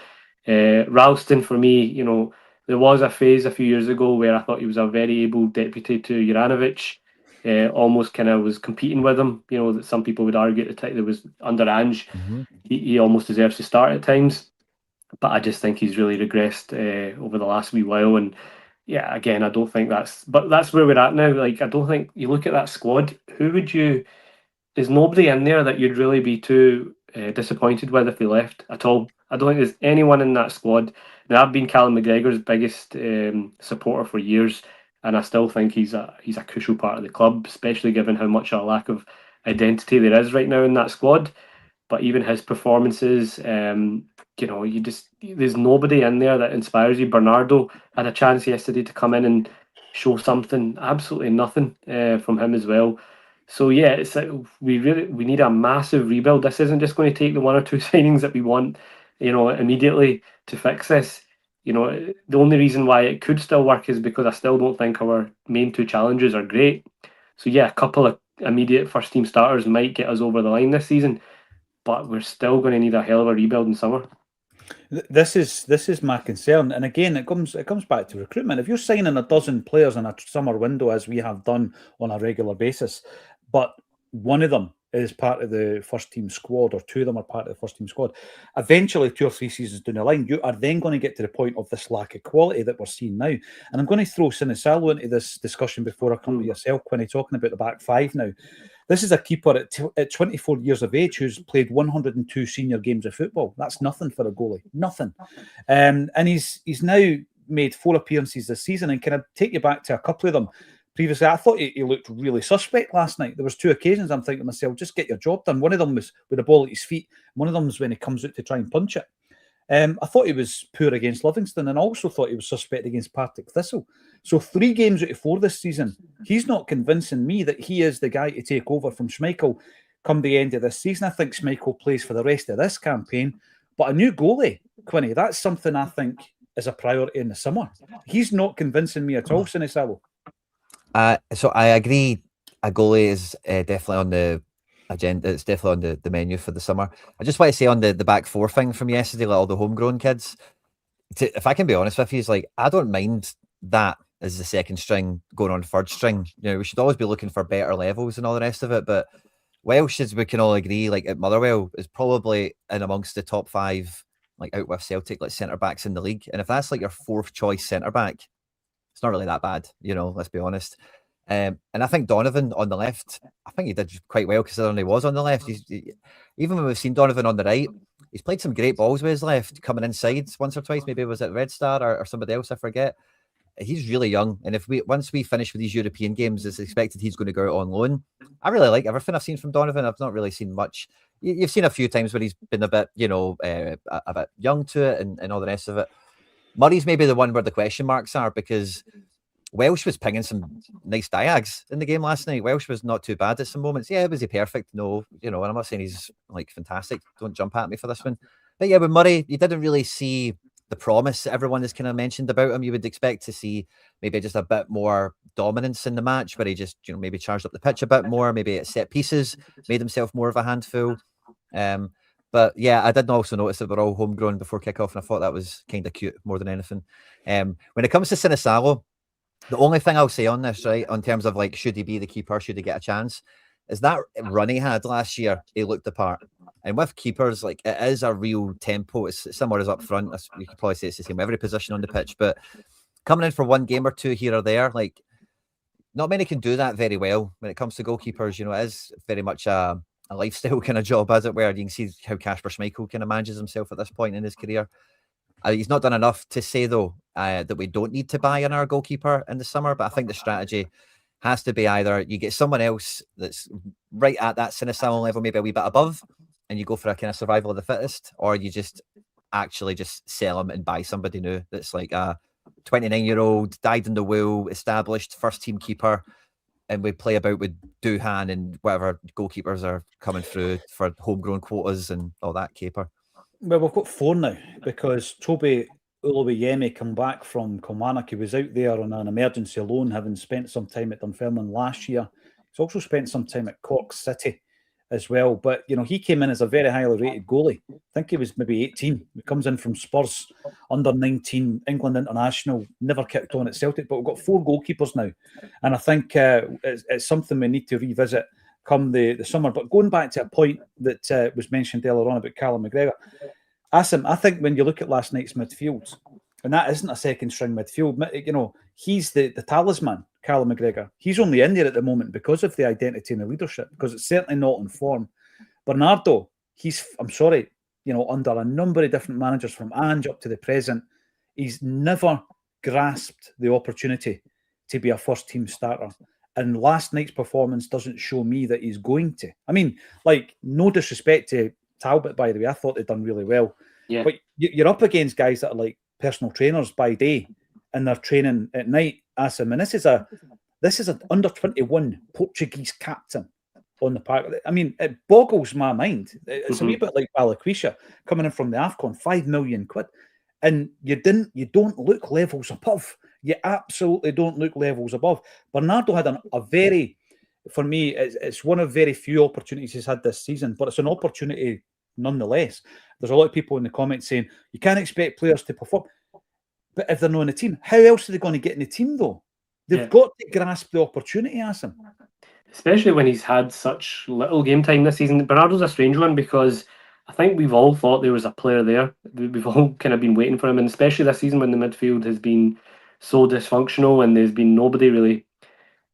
Ralston, for me, there was a phase a few years ago where I thought he was a very able deputy to Juranovic. Almost kind of was competing with him. That some people would argue at the time there was under Ange, he almost deserves to start at times. But I just think he's really regressed over the last wee while. And yeah, again, I don't think that's where we're at now. Like, I don't think you look at that squad. There's nobody in there that you'd really be too disappointed with if they left at all. I don't think there's anyone in that squad. Now, I've been Callum McGregor's biggest supporter for years, and I still think he's a crucial part of the club, especially given how much a lack of identity there is right now in that squad. But even his performances, there's nobody in there that inspires you. Bernardo had a chance yesterday to come in and show something. Absolutely nothing from him as well. So yeah, it's like we need a massive rebuild. This isn't just going to take the 1 or 2 signings that we want, immediately to fix this. The only reason why it could still work is because I still don't think our main 2 challenges are great. So yeah, a couple of immediate first team starters might get us over the line this season. but we're still going to need a hell of a rebuild in summer. This is my concern, and again, it comes back to recruitment. If you're signing a dozen players in a summer window, as we have done on a regular basis, but one of them is part of the first team squad, or two of them are part of the first team squad, eventually 2 or 3 seasons down the line, you are then going to get to the point of this lack of quality that we're seeing now. And I'm going to throw Sinisalo into this discussion before I come to yourself, Quinny, talking about the back five now. This is a keeper at 24 years of age who's played 102 senior games of football. That's nothing for a goalie, nothing. And he's now made 4 appearances this season. And can I take you back to a couple of them? Previously, I thought he looked really suspect last night. There was 2 occasions I'm thinking to myself, just get your job done. One of them was with the ball at his feet. One of them was when he comes out to try and punch it. I thought he was poor against Livingston, and also thought he was suspect against Partick Thistle. So 3 games out of 4 this season, he's not convincing me that he is the guy to take over from Schmeichel come the end of this season. I think Schmeichel plays for the rest of this campaign. But a new goalie, Quinny, that's something I think is a priority in the summer. He's not convincing me at all, Sinisalo. So I agree. A goalie is definitely on the agenda. It's definitely on the menu for the summer. I just want to say on the back four thing from yesterday, like all the homegrown kids. If I can be honest with you, it's like I don't mind that as the second string going on third string. You know, we should always be looking for better levels and all the rest of it. But Welsh, as we can all agree, like at Motherwell, is probably in amongst the top 5, like out with Celtic, like centre backs in the league. And if that's like your 4th choice centre back, it's not really that bad, you know, let's be honest. And I think Donovan on the left, I think he did quite well considering he was on the left. Even when we've seen Donovan on the right, he's played some great balls with his left, coming inside once or twice. Maybe it was at Red Star or somebody else, I forget. He's really young, and once we finish with these European games, it's expected he's going to go out on loan. I really like everything I've seen from Donovan. I've not really seen much. You've seen a few times where he's been a bit, you know, a bit young to it and all the rest of it. Murray's maybe the one where the question marks are, because Welsh was pinging some nice diags in the game last night. Welsh was not too bad at some moments. Yeah, was he perfect? No, you know, and I'm not saying he's like fantastic. Don't jump at me for this one. But yeah, with Murray, you didn't really see the promise that everyone has kind of mentioned about him. You would expect to see maybe just a bit more dominance in the match, where he just, you know, maybe charged up the pitch a bit more, maybe at set pieces, made himself more of a handful. But yeah, I did also notice that we're all homegrown before kickoff, and I thought that was kind of cute more than anything. When it comes to Sinisalo, the only thing I'll say on this, right, in terms of like, should he be the keeper, should he get a chance, is that run he had last year, he looked the part. And with keepers, like, it is a real tempo. It's similar as up front. You could probably say it's the same every position on the pitch. But coming in for 1 game or 2 here or there, like, not many can do that very well when it comes to goalkeepers. You know, it is very much a lifestyle kind of job, as it were. You can see how Kasper Schmeichel kind of manages himself at this point in his career. He's not done enough to say, though, that we don't need to buy in our goalkeeper in the summer. But I think the strategy has to be either you get someone else that's right at that Sinisalo level, maybe a wee bit above, and you go for a kind of survival of the fittest, or you just actually just sell him and buy somebody new that's like a 29-year-old, dyed in the wool, established first team keeper, and we play about with Duhan and whatever goalkeepers are coming through for homegrown quotas and all that caper. Well, we've got 4 now, because Toby Uluwayemi come back from Kilmarnock. He was out there on an emergency loan, having spent some time at Dunfermline last year. He's also spent some time at Cork City as well. But, you know, he came in as a very highly rated goalie. I think he was maybe 18. He comes in from Spurs, under 19, England international, never kicked on at Celtic. But we've got 4 goalkeepers now. And I think it's something we need to revisit come the summer. But going back to a point that was mentioned earlier on about Callum McGregor, Acsom, I think when you look at last night's midfield, and that isn't a second string midfield, you know, he's the talisman, Callum McGregor. He's only in there at the moment because of the identity and the leadership, because it's certainly not on form. Bernardo, I'm sorry, you know, under a number of different managers from Ange up to the present, he's never grasped the opportunity to be a first team starter. And last night's performance doesn't show me that he's going to. I mean, like, no disrespect to Talbot, by the way. I thought they'd done really well. Yeah. But you're up against guys that are like personal trainers by day and they're training at night, Acsom. And this is an under 21 Portuguese captain on the park. I mean, it boggles my mind. It's a wee bit like Balikwisha coming in from the AFCON, £5 million. And you don't look levels above. You absolutely don't look levels above. Bernardo had a very, for me, it's one of very few opportunities he's had this season, but it's an opportunity nonetheless. There's a lot of people in the comments saying you can't expect players to perform. But if they're not in the team, how else are they going to get in the team, though? They've got to grasp the opportunity, Acsom. Especially when he's had such little game time this season. Bernardo's a strange one because I think we've all thought there was a player there. We've all kind of been waiting for him, and especially this season when the midfield has been so dysfunctional and there's been nobody really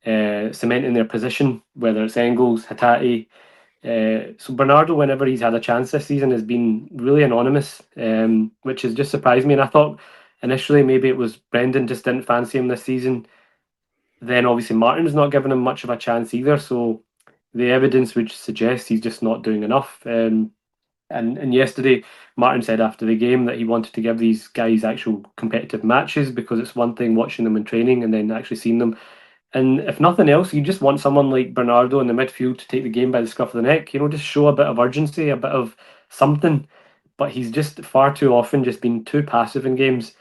cementing their position, whether it's Engels, Hatate. So Bernardo, whenever he's had a chance this season, has been really anonymous, which has just surprised me. And I thought initially maybe it was Brendan just didn't fancy him this season. Then obviously Martin's not giving him much of a chance either. So the evidence would suggest he's just not doing enough. And yesterday, Martin said after the game that he wanted to give these guys actual competitive matches, because it's one thing watching them in training and then actually seeing them. And if nothing else, you just want someone like Bernardo in the midfield to take the game by the scruff of the neck, just show a bit of urgency, a bit of something. But he's just far too often just been too passive in games.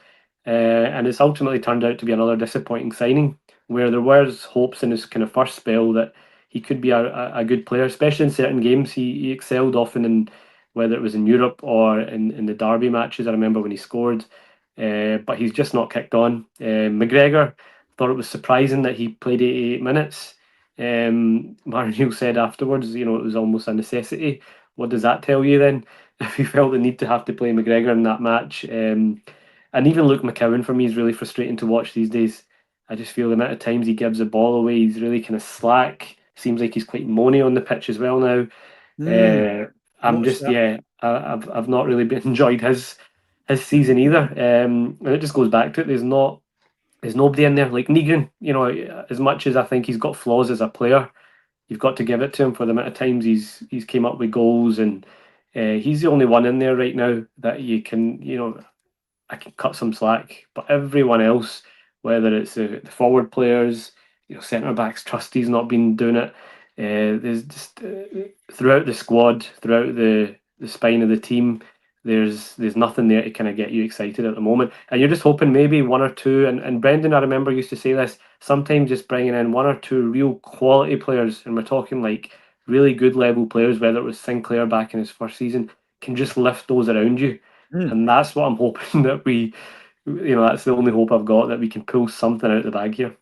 And it's ultimately turned out to be another disappointing signing, where there was hopes in his kind of first spell that he could be a good player, especially in certain games. He excelled often in, whether it was in Europe or in the derby matches. I remember when he scored, but he's just not kicked on. McGregor, thought it was surprising that he played 88 minutes. Martin Hill said afterwards, it was almost a necessity. What does that tell you then? If he felt the need to have to play McGregor in that match. And even Luke McCowan, for me, is really frustrating to watch these days. I just feel the amount of times he gives the ball away, he's really kind of slack. Seems like he's quite moany on the pitch as well now. I've not really enjoyed his season either. And it just goes back to it. There's nobody in there like Negrin. As much as I think he's got flaws as a player, you've got to give it to him for the amount of times he's came up with goals, and he's the only one in there right now that you can, I can cut some slack. But everyone else, whether it's the forward players, centre backs, Trusty's not been doing it. There's just throughout the squad, throughout the spine of the team, there's nothing there to kind of get you excited at the moment. And you're just hoping maybe one or two, and Brendan, I remember, used to say this, sometimes just bringing in one or two real quality players, and we're talking like really good level players, whether it was Sinclair back in his first season, can just lift those around you. And that's what I'm hoping that that's the only hope I've got, that we can pull something out of the bag here.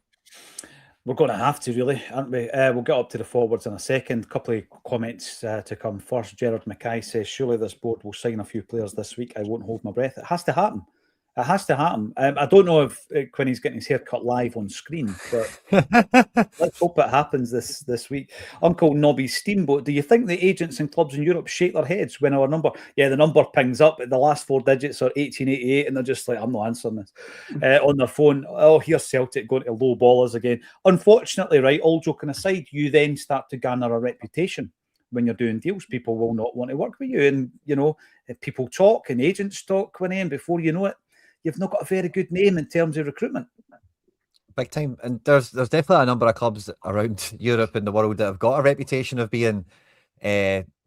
We're going to have to, really, aren't we? We'll get up to the forwards in a second. A couple of comments to come first. Gerard Mackay says, surely this board will sign a few players this week. I won't hold my breath. It has to happen. It has to happen. I don't know if Quinny's getting his hair cut live on screen, but let's hope it happens this week. Uncle Nobby Steamboat, do you think the agents and clubs in Europe shake their heads when our number, the number pings up, the last four digits are 1888, and they're just like, I'm not answering this, on their phone? Oh, here's Celtic going to low ballers again. Unfortunately, right, all joking aside, you then start to garner a reputation. When you're doing deals, people will not want to work with you. And, if people talk and agents talk, Quinny, and before you know it, you've not got a very good name in terms of recruitment. Big time. And there's definitely a number of clubs around Europe and the world that have got a reputation of being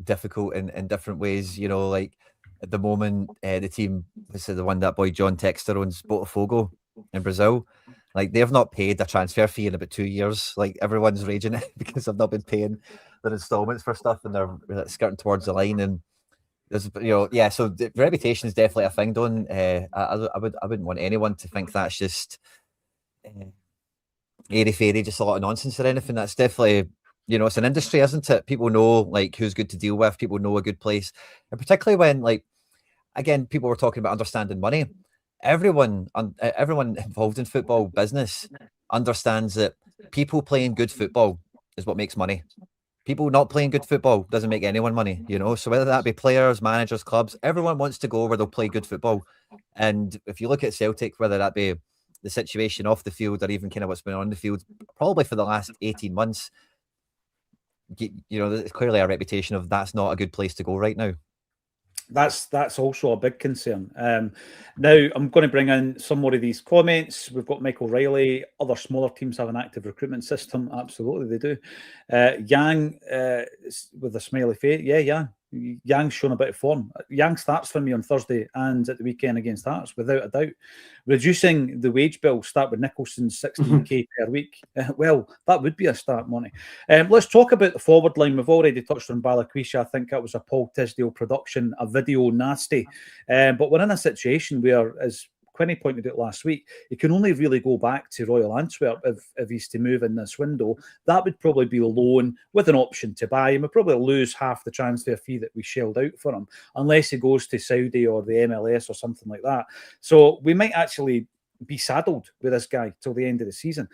difficult in different ways. Like at the moment, the team, this is the one that boy John Texter owns, Botafogo in Brazil. Like, they've not paid a transfer fee in about 2 years. Like, everyone's raging it because they've not been paying their installments for stuff, and they're skirting towards the line. And there's, so the reputation is definitely a thing. I wouldn't want anyone to think that's just airy fairy, just a lot of nonsense or anything. That's definitely, it's an industry, isn't it? People know like who's good to deal with. People know a good place, and particularly when, like, again, people were talking about understanding money. Everyone involved in football business understands that people playing good football is what makes money. People not playing good football doesn't make anyone money, So whether that be players, managers, clubs, everyone wants to go where they'll play good football. And if you look at Celtic, whether that be the situation off the field or even kind of what's been on the field, probably for the last 18 months, there's clearly a reputation of that's not a good place to go right now. That's also a big concern. Now, I'm going to bring in some more of these comments. We've got Michael Riley. Other smaller teams have an active recruitment system. Absolutely, they do. Yang with a smiley face. Yeah, Yang. Yang's shown a bit of form. Yang starts for me on Thursday and at the weekend against Hearts, without a doubt. Reducing the wage bill, start with Nicholson's 16k per week. Well, that would be a start, Monty. Let's talk about the forward line. We've already touched on Balakwisha. I think that was a Paul Tisdale production, a video nasty. But we're in a situation where, as Quinny pointed out last week, he can only really go back to Royal Antwerp if he's to move in this window. That would probably be a loan with an option to buy him. We'll probably lose half the transfer fee that we shelled out for him, unless he goes to Saudi or the MLS or something like that. So we might actually be saddled with this guy till the end of the season.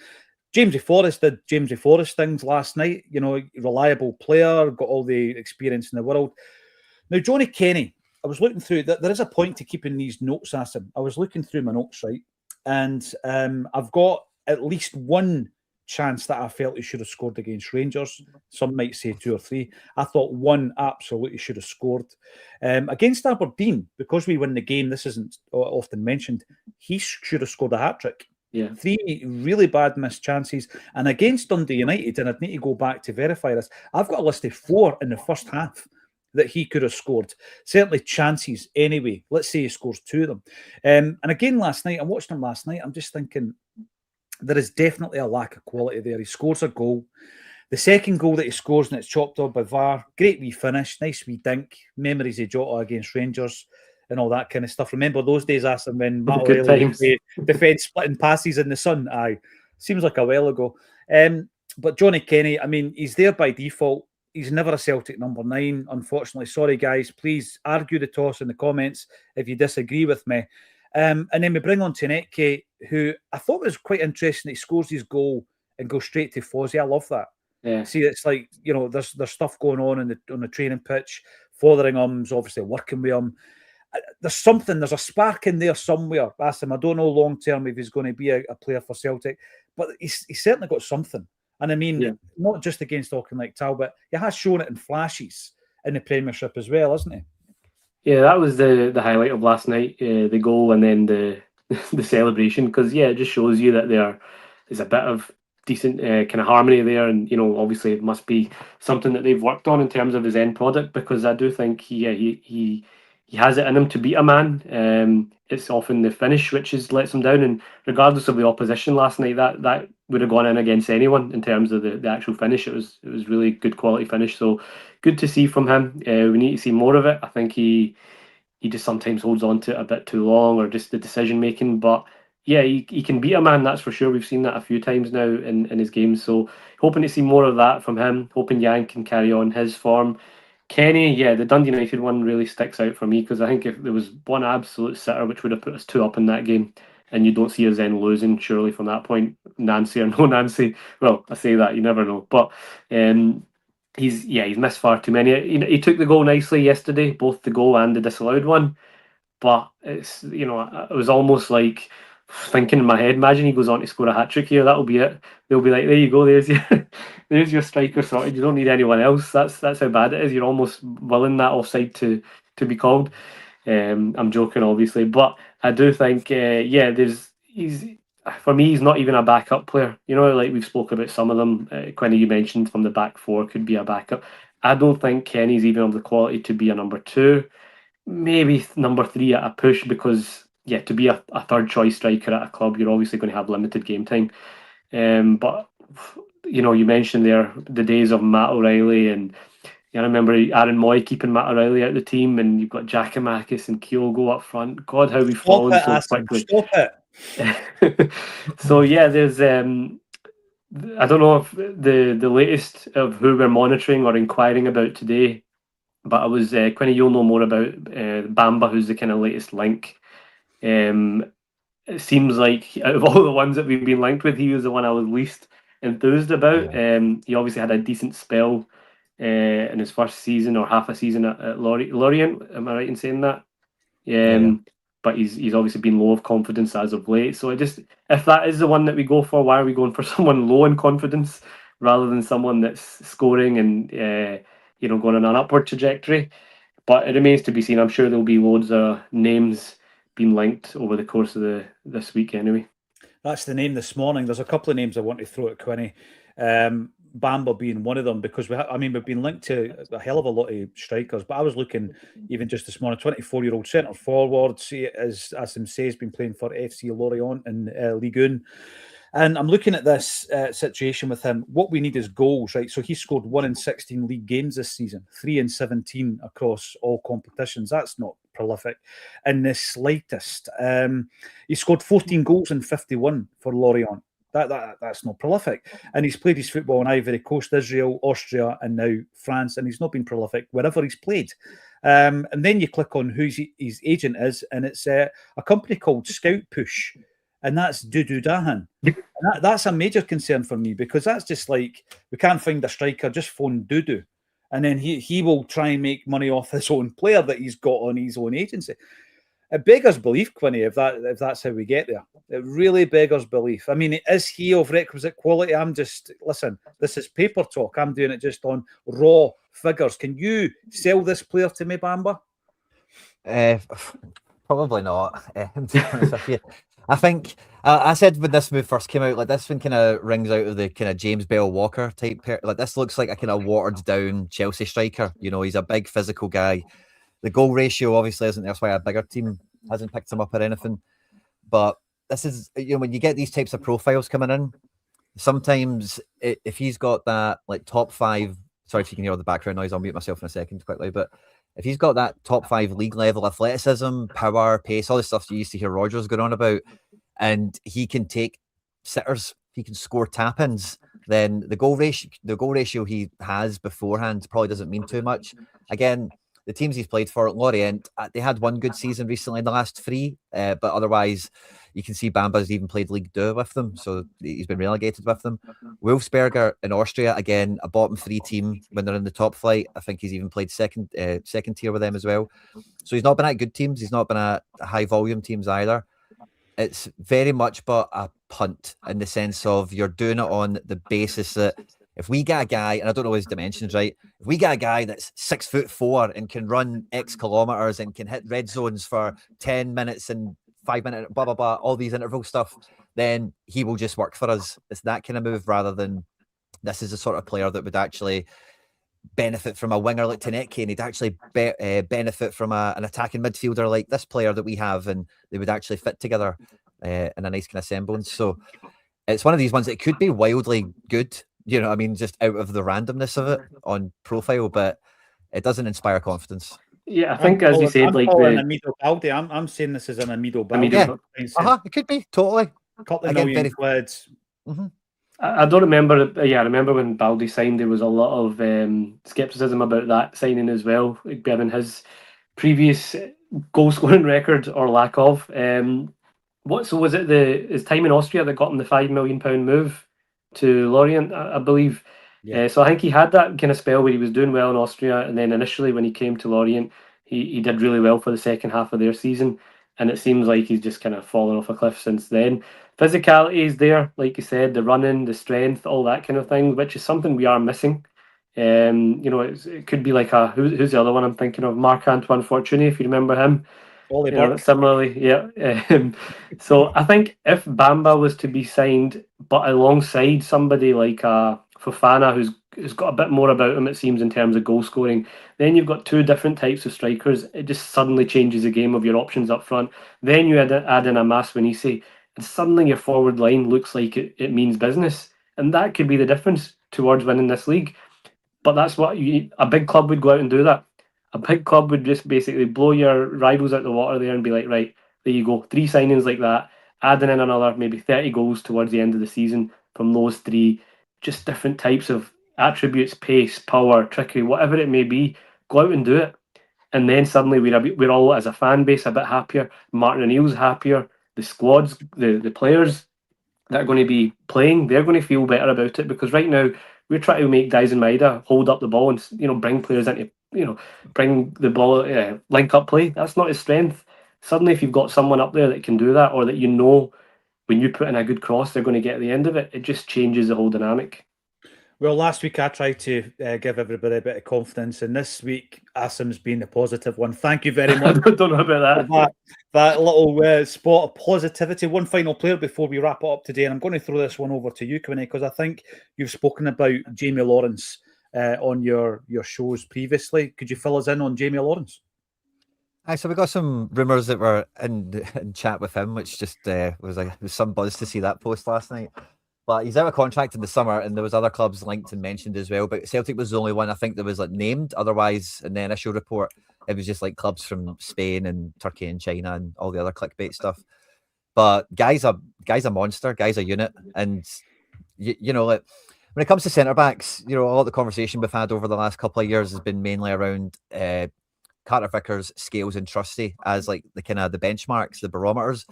Jamesy Forrest did Jamesy Forrest things last night. You know, reliable player, got all the experience in the world. Now, Johnny Kenny, I was looking through that. There is a point to keeping these notes, Acsom. I was looking through my notes, right? And I've got at least one chance that I felt he should have scored against Rangers. Some might say 2 or 3. I thought one absolutely should have scored. Against Aberdeen, because we win the game, this isn't often mentioned, he should have scored a hat-trick. Yeah. 3 really bad missed chances. And against Dundee United, and I'd need to go back to verify this, I've got a list of 4 in the first half that he could have scored. Certainly chances anyway. Let's say he scores 2 of them. And again last night, I watched him last night, I'm just thinking there is definitely a lack of quality there. He scores a goal. The second goal that he scores and it's chopped off by VAR, great wee finish, nice wee dink, memories of Jota against Rangers and all that kind of stuff. Remember those days, Acsom, when Matt O'Reilly defended splitting passes in the sun? Aye, seems like a while ago. But Johnny Kenny, I mean, he's there by default. He's never a Celtic number 9, unfortunately. Sorry, guys. Please argue the toss in the comments if you disagree with me. And then we bring on Tenetke, who I thought was quite interesting. He scores his goal and goes straight to Fozzie. I love that. Yeah. See, it's like, you know, there's stuff going on the training pitch. Fotheringham's obviously working with him. There's a spark in there somewhere. Acsom, I don't know long term if he's going to be a player for Celtic, but he's certainly got something. And I mean, not just against Auchinleck Talbot, he has shown it in flashes in the Premiership as well, hasn't he? Yeah, that was the highlight of last night, the goal and then the the celebration, because it just shows you that there's a bit of decent kind of harmony there, and you know, obviously it must be something that they've worked on in terms of his end product, because I do think he has it in him to beat a man. It's often the finish which lets him down, and regardless of the opposition last night, that would have gone in against anyone in terms of the actual finish. It was really good quality finish, so good to see from him. We need to see more of it. I think he just sometimes holds on to it a bit too long, or just the decision making, but yeah, he can beat a man, that's for sure. We've seen that a few times now in his games, so hoping to see more of that from him, hoping Yang can carry on his form. Kenny, the Dundee United one really sticks out for me, because I think if there was one absolute sitter which would have put us 2 up in that game, and you don't see us then losing, surely from that point, Nancy or no Nancy. Well, I say that, you never know. But he's missed far too many. He took the goal nicely yesterday, both the goal and the disallowed one. But it's, it was almost like thinking in my head, imagine he goes on to score a hat-trick here, that'll be it. They'll be like, there you go, there's your striker sorted. You don't need anyone else. That's how bad it is. You're almost willing that offside to be called. I'm joking, obviously, but I do think, for me, he's not even a backup player. Like we've spoke about some of them. Quinny, you mentioned from the back 4 could be a backup. I don't think Kenny's even of the quality to be a number 2, maybe number 3 at a push, because to be a third choice striker at a club, you're obviously going to have limited game time. But you mentioned there the days of Matt O'Reilly, and I remember Aaron Moy keeping Matt O'Reilly out of the team, and you've got Giakoumakis and Kyogo up front. God, how we've fallen so quickly. Stop it. So there's I don't know if the latest of who we're monitoring or inquiring about today, but I was Quinny, you'll know more about Bamba, who's the kind of latest link. It seems like out of all the ones that we've been linked with, he was the one I was least enthused about. He obviously had a decent spell in his first season or half a season at Lorient. Am I right in saying that? But he's obviously been low of confidence as of late. So if that is the one that we go for, why are we going for someone low in confidence rather than someone that's scoring and going on an upward trajectory? But it remains to be seen. I'm sure there'll be loads of names being linked over the course of this week anyway. That's the name this morning. There's a couple of names I want to throw at Quinny. Bamba being one of them, because we've been linked to a hell of a lot of strikers. But I was looking even just this morning, 24-year-old centre forward, as Acsom says, been playing for FC Lorient in Ligue 1. And I'm looking at this situation with him. What we need is goals, right? So he scored 1 in 16 league games this season, 3 in 17 across all competitions. That's not prolific in the slightest. He scored 14 goals in 51 for Lorient. That's not prolific. And he's played his football in Ivory Coast, Israel, Austria, and now France, and he's not been prolific wherever he's played. And then you click on who his agent is, and it's a company called Scout Push, and that's Dudu Dahan. That's a major concern for me, because that's just like, we can't find a striker, just phone Dudu. And then he will try and make money off his own player that he's got on his own agency. It beggars belief, Quinny, if that's how we get there. It really beggars belief. I mean, is he of requisite quality? Listen, this is paper talk. I'm doing it just on raw figures. Can you sell this player to me, Bamba? Probably not. I think I said when this move first came out, like, this one kind of rings out of the kind of James Bell Walker type. Like, this looks like a kind of watered down Chelsea striker. You know, he's a big physical guy. The goal ratio obviously isn't there. That's why a bigger team hasn't picked him up or anything. But this is, when you get these types of profiles coming in, sometimes if he's got that like top 5, sorry if you can hear all the background noise, I'll mute myself in a second quickly, but if he's got that top 5 league level athleticism, power, pace, all the stuff you used to hear Rodgers going on about, and he can take sitters, he can score tap-ins, then the goal ratio he has beforehand probably doesn't mean too much. Again, the teams he's played for, Lorient, they had one good season recently in the last 3, but otherwise, you can see Bamba's even played League 2 with them, so he's been relegated with them. Wolfsberger in Austria, again, a bottom 3 team when they're in the top flight. I think he's even played second tier with them as well. So he's not been at good teams. He's not been at high volume teams either. It's very much but a punt, in the sense of you're doing it on the basis that if we get a guy, and I don't know his dimensions, right? If we get a guy that's 6'4" and can run X kilometers and can hit red zones for 10 minutes and 5 minutes, blah, blah, blah, all these interval stuff, then he will just work for us. It's that kind of move, rather than this is the sort of player that would actually benefit from a winger like Taneke, and he'd actually benefit from an attacking midfielder like this player that we have, and they would actually fit together in a nice kind of semblance. So it's one of these ones that could be wildly good, you know what I mean, just out of the randomness of it on profile, but it doesn't inspire confidence. Yeah, I think, as you said, like Amido Balde. I'm saying this is an Amido Balde. Yeah. It could be, totally. Couple of million quid. Mm-hmm. I don't remember. I remember when Balde signed, there was a lot of scepticism about that signing as well, like, given his previous goal scoring record or lack of. So was it his time in Austria that got him the £5 million move to Lorient, I believe? Yeah. So I think he had that kind of spell where he was doing well in Austria, and then initially when he came to Lorient, he did really well for the second half of their season, and it seems like he's just kind of fallen off a cliff since then. Physicality is there, like you said, the running, the strength, all that kind of thing, which is something we are missing. It could be like who's the other one I'm thinking of? Marc-Antoine Fortuny, if you remember him. Similarly, yeah. So I think if Bamba was to be signed, but alongside somebody like Fofana, who's got a bit more about him, it seems, in terms of goal scoring, then you've got 2 different types of strikers. It just suddenly changes the game of your options up front. Then you add in a Maswenisi, and suddenly your forward line looks like it means business, and that could be the difference towards winning this league. But that's what a big club would go out and do that. A big club would just basically blow your rivals out the water there and be like, right, there you go, 3 signings like that, adding in another maybe 30 goals towards the end of the season from those 3, just different types of attributes, pace, power, trickery, whatever it may be. Go out and do it, and then suddenly we're all, as a fan base, a bit happier. Martin O'Neill's happier. The squads, the players that are going to be playing, they're going to feel better about it, because right now we're trying to make Dyson Maeda hold up the ball and bring players into, bring the ball, link up play. That's not his strength. Suddenly, if you've got someone up there that can do that, or that when you put in a good cross, they're going to get at the end of it, it just changes the whole dynamic. Well, last week I tried to give everybody a bit of confidence, and this week Acom's been the positive one. Thank you very much. I don't know about that. That little spot of positivity. One final player before we wrap it up today, and I'm going to throw this one over to you, Quinny, because I think you've spoken about Jamie Lawrence on your shows previously. Could you fill us in on Jamie Lawrence? So we got some rumours that were in chat with him, which just was some buzz to see that post last night. But he's out of contract in the summer, and there was other clubs linked and mentioned as well. But Celtic was the only one I think that was named. Otherwise, in the initial report, it was just clubs from Spain and Turkey and China and all the other clickbait stuff. But guy's a monster, guy's a unit, and when it comes to centre backs, a lot of the conversation we've had over the last couple of years has been mainly around Carter Vickers, Scales, and Trusty as the kind of the benchmarks, the barometers.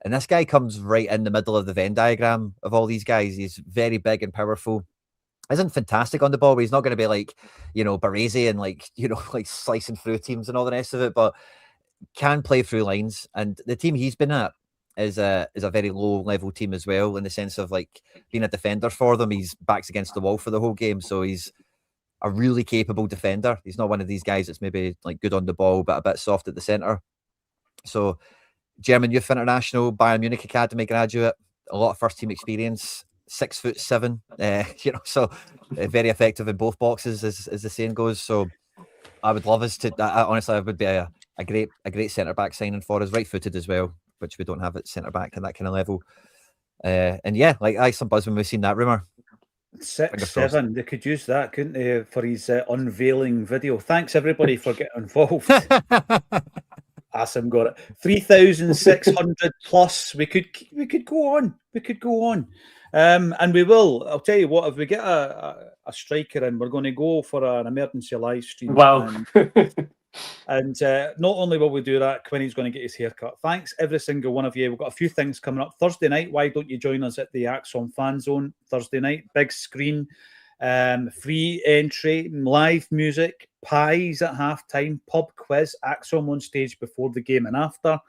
And this guy comes right in the middle of the Venn diagram of all these guys. He's very big and powerful. Isn't fantastic on the ball, but he's not going to be Baresi and slicing through teams and all the rest of it, but can play through lines. And the team he's been at is a very low level team as well, in the sense of being a defender for them. He's backs against the wall for the whole game. So he's a really capable defender. He's not one of these guys that's maybe good on the ball, but a bit soft at the centre. So German Youth International, Bayern Munich Academy graduate, a lot of first team experience, 6'7", so very effective in both boxes, as the saying goes. So I would love us to. Honestly, I would be a great centre back signing for us, right footed as well, which we don't have at centre back at that kind of level. And yeah, some buzz when we've seen that rumour. 6'7", they could use that, couldn't they, for his unveiling video? Thanks everybody for getting involved. Acom got it. 3,600 plus. We could go on. We could go on. And we will. I'll tell you what, if we get a striker in, we're going to go for an emergency live stream. Wow. And not only will we do that, Quinny's going to get his haircut. Thanks, every single one of you. We've got a few things coming up. Thursday night, why don't you join us at the Acsom Fan Zone Thursday night? Big screen, free entry, live music, pies at halftime, pub quiz, Acsom on stage before the game and after.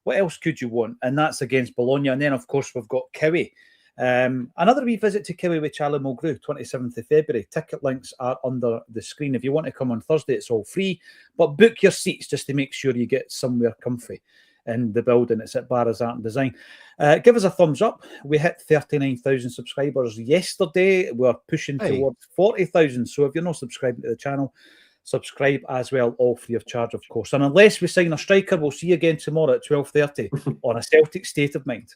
What else could you want? And that's against Bologna. And then, of course, we've got Kiwi. Another wee visit to Kiwi with Charlie Mulgrew, 27th of February. Ticket links are under the screen. If you want to come on Thursday, it's all free. But book your seats just to make sure you get somewhere comfy in the building. It's at Barra's Art and Design. Give us a thumbs up. We hit 39,000 subscribers yesterday. We're pushing towards 40,000. So if you're not subscribing to the channel, subscribe as well, all free of charge, of course. And unless we sign a striker, we'll see you again tomorrow at 12:30 on A Celtic State of Mind.